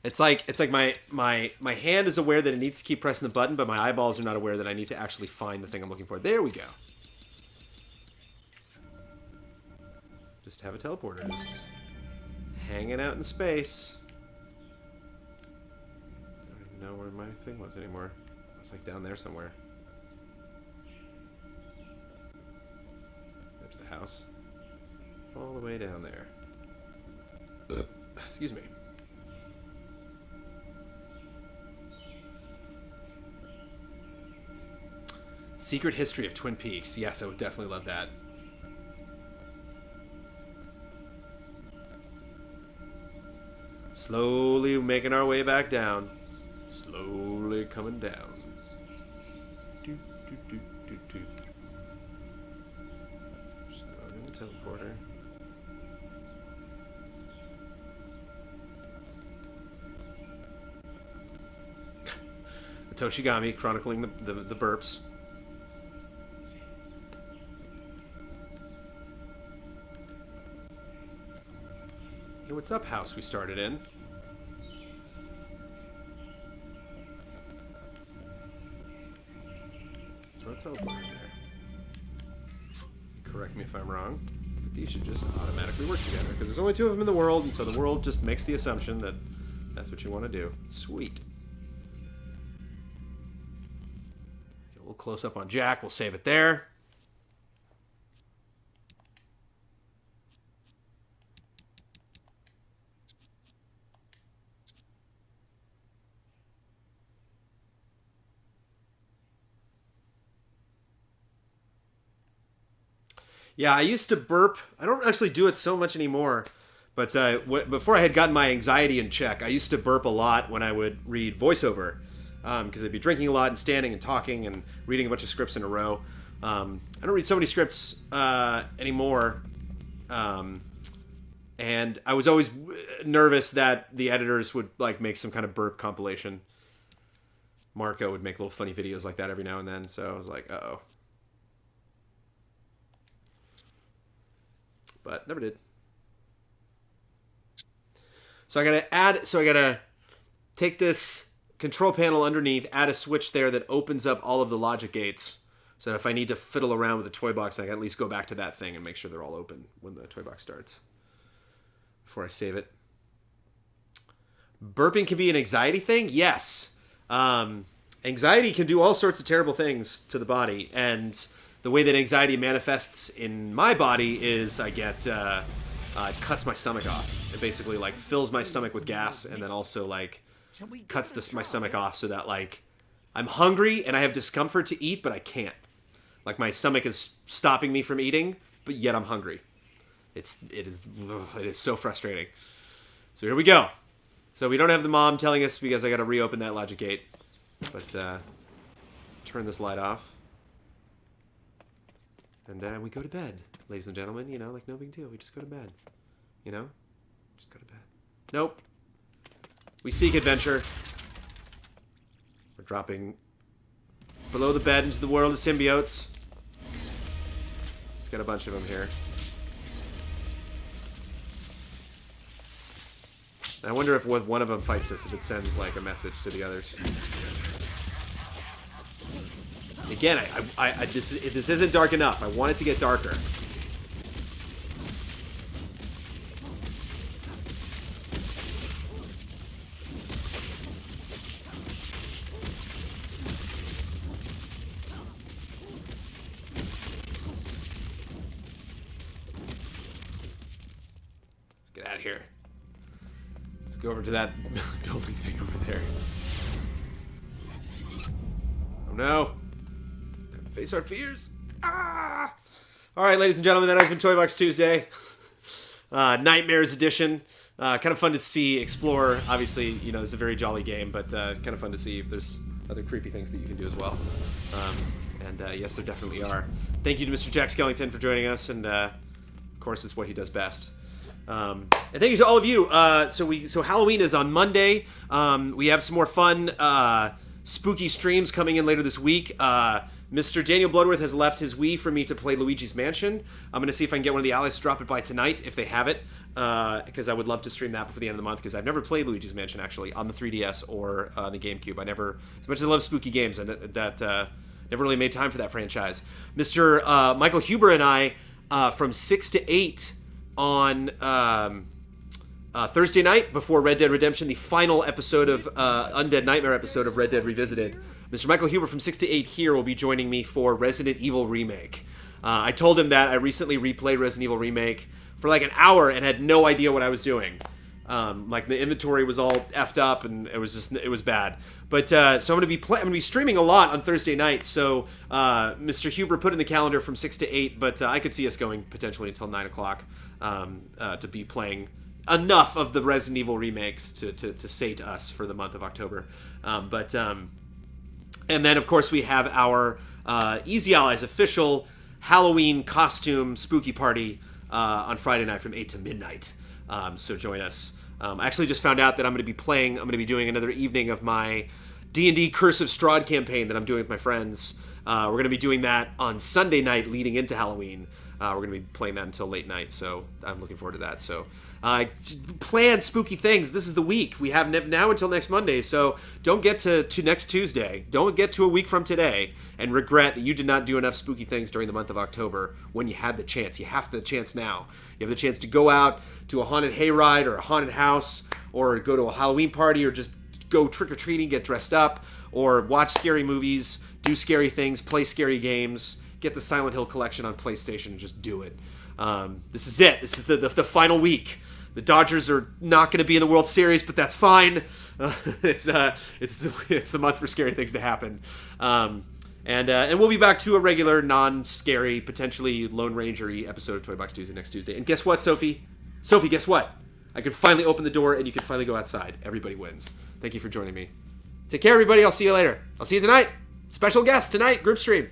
It's like my hand is aware that it needs to keep pressing the button, but my eyeballs are not aware that I need to actually find the thing I'm looking for. There we go. Just have a teleporter just hanging out in space. I don't even know where my thing was anymore. It's like down there somewhere. There's the house. All the way down there. Excuse me. Secret History of Twin Peaks. Yes, I would definitely love that. Slowly making our way back down. Slowly coming down. Doot, doot, doot, doot, doot. Just throw it in the teleporter. Toshigami chronicling the burps. Hey, what's up, house we started in? Throw a teleporter in there. Correct me if I'm wrong. these should just automatically work together, because there's only 2 of them in the world, and so the world just makes the assumption that that's what you want to do. Sweet. Get a little close up on Jack. We'll save it there. Yeah, I used to burp. I don't actually do it so much anymore. But before I had gotten my anxiety in check, I used to burp a lot when I would read voiceover. Because I'd be drinking a lot and standing and talking and reading a bunch of scripts in a row. I don't read so many scripts anymore. And I was always nervous that the editors would like make some kind of burp compilation. Marco would make little funny videos like that every now and then. So I was like, uh-oh. But never did. So I gotta take this control panel underneath, add a switch there that opens up all of the logic gates. So that if I need to fiddle around with the toy box, I can at least go back to that thing and make sure they're all open when the toy box starts. Before I save it. Burping can be an anxiety thing? Yes. Anxiety can do all sorts of terrible things to the body, and the way that anxiety manifests in my body is I get, it cuts my stomach off. It basically, like, fills my stomach with gas and then also, like, cuts my stomach off so that, like, I'm hungry and I have discomfort to eat, but I can't. Like, my stomach is stopping me from eating, but yet I'm hungry. It is so frustrating. So here we go. So we don't have the mom telling us because I got to reopen that logic gate. But, turn this light off. And we go to bed, ladies and gentlemen. You know, like, no big deal. We just go to bed. You know? Just go to bed. Nope. We seek adventure. We're dropping below the bed into the world of symbiotes. It's got a bunch of them here. I wonder if one of them fights us, if it sends, like, a message to the others. Again, this isn't dark enough. I want it to get darker. Let's get out of here. Let's go over to that building thing over there. Oh no. Face our fears. Ah! All right, ladies and gentlemen, that has been Toy Box Tuesday. Nightmares edition. Kind of fun to see, explore. Obviously, you know, it's a very jolly game, but kind of fun to see if there's other creepy things that you can do as well. Yes, there definitely are. Thank you to Mr. Jack Skellington for joining us, and of course, it's what he does best. And thank you to all of you. So Halloween is on Monday. We have some more fun, spooky streams coming in later this week. Mr. Daniel Bloodworth has left his Wii for me to play Luigi's Mansion. I'm going to see if I can get one of the allies to drop it by tonight, if they have it, because I would love to stream that before the end of the month, because I've never played Luigi's Mansion, actually, on the 3DS or the GameCube. As much as I love spooky games, and that never really made time for that franchise. Mr. Michael Huber and I, from 6 to 8 on Thursday night, before Red Dead Redemption, the final episode of Undead Nightmare episode of Red Dead Revisited, Mr. Michael Huber from 6 to 8 here will be joining me for Resident Evil Remake. I told him that I recently replayed Resident Evil Remake for like an hour and had no idea what I was doing. Like the inventory was all effed up and it was bad. But so I'm going to be streaming a lot on Thursday night. So Mr. Huber put in the calendar from 6 to 8, but I could see us going potentially until 9 o'clock to be playing enough of the Resident Evil remakes to sate us for the month of October. And then, of course, we have our Easy Allies official Halloween costume spooky party on Friday night from 8 to midnight. So join us. I actually just found out that I'm going to be doing another evening of my D&D Curse of Strahd campaign that I'm doing with my friends. We're going to be doing that on Sunday night leading into Halloween. We're going to be playing that until late night, so I'm looking forward to that. So Plan spooky things. This is the week. We have now until next Monday, so don't get to next Tuesday. Don't get to a week from today and regret that you did not do enough spooky things during the month of October when you had the chance. You have the chance now. You have the chance to go out to a haunted hayride or a haunted house, or go to a Halloween party, or just go trick-or-treating, get dressed up, or watch scary movies, do scary things, play scary games, get the Silent Hill collection on PlayStation, and just do it. This is it. This is the final week. The Dodgers are not going to be in the World Series, but that's fine. It's the month for scary things to happen. And we'll be back to a regular, non-scary, potentially Lone Ranger-y episode of Toy Box Tuesday next Tuesday. And guess what, Sophie? Sophie, guess what? I can finally open the door, and you can finally go outside. Everybody wins. Thank you for joining me. Take care, everybody. I'll see you later. I'll see you tonight. Special guest tonight, group stream.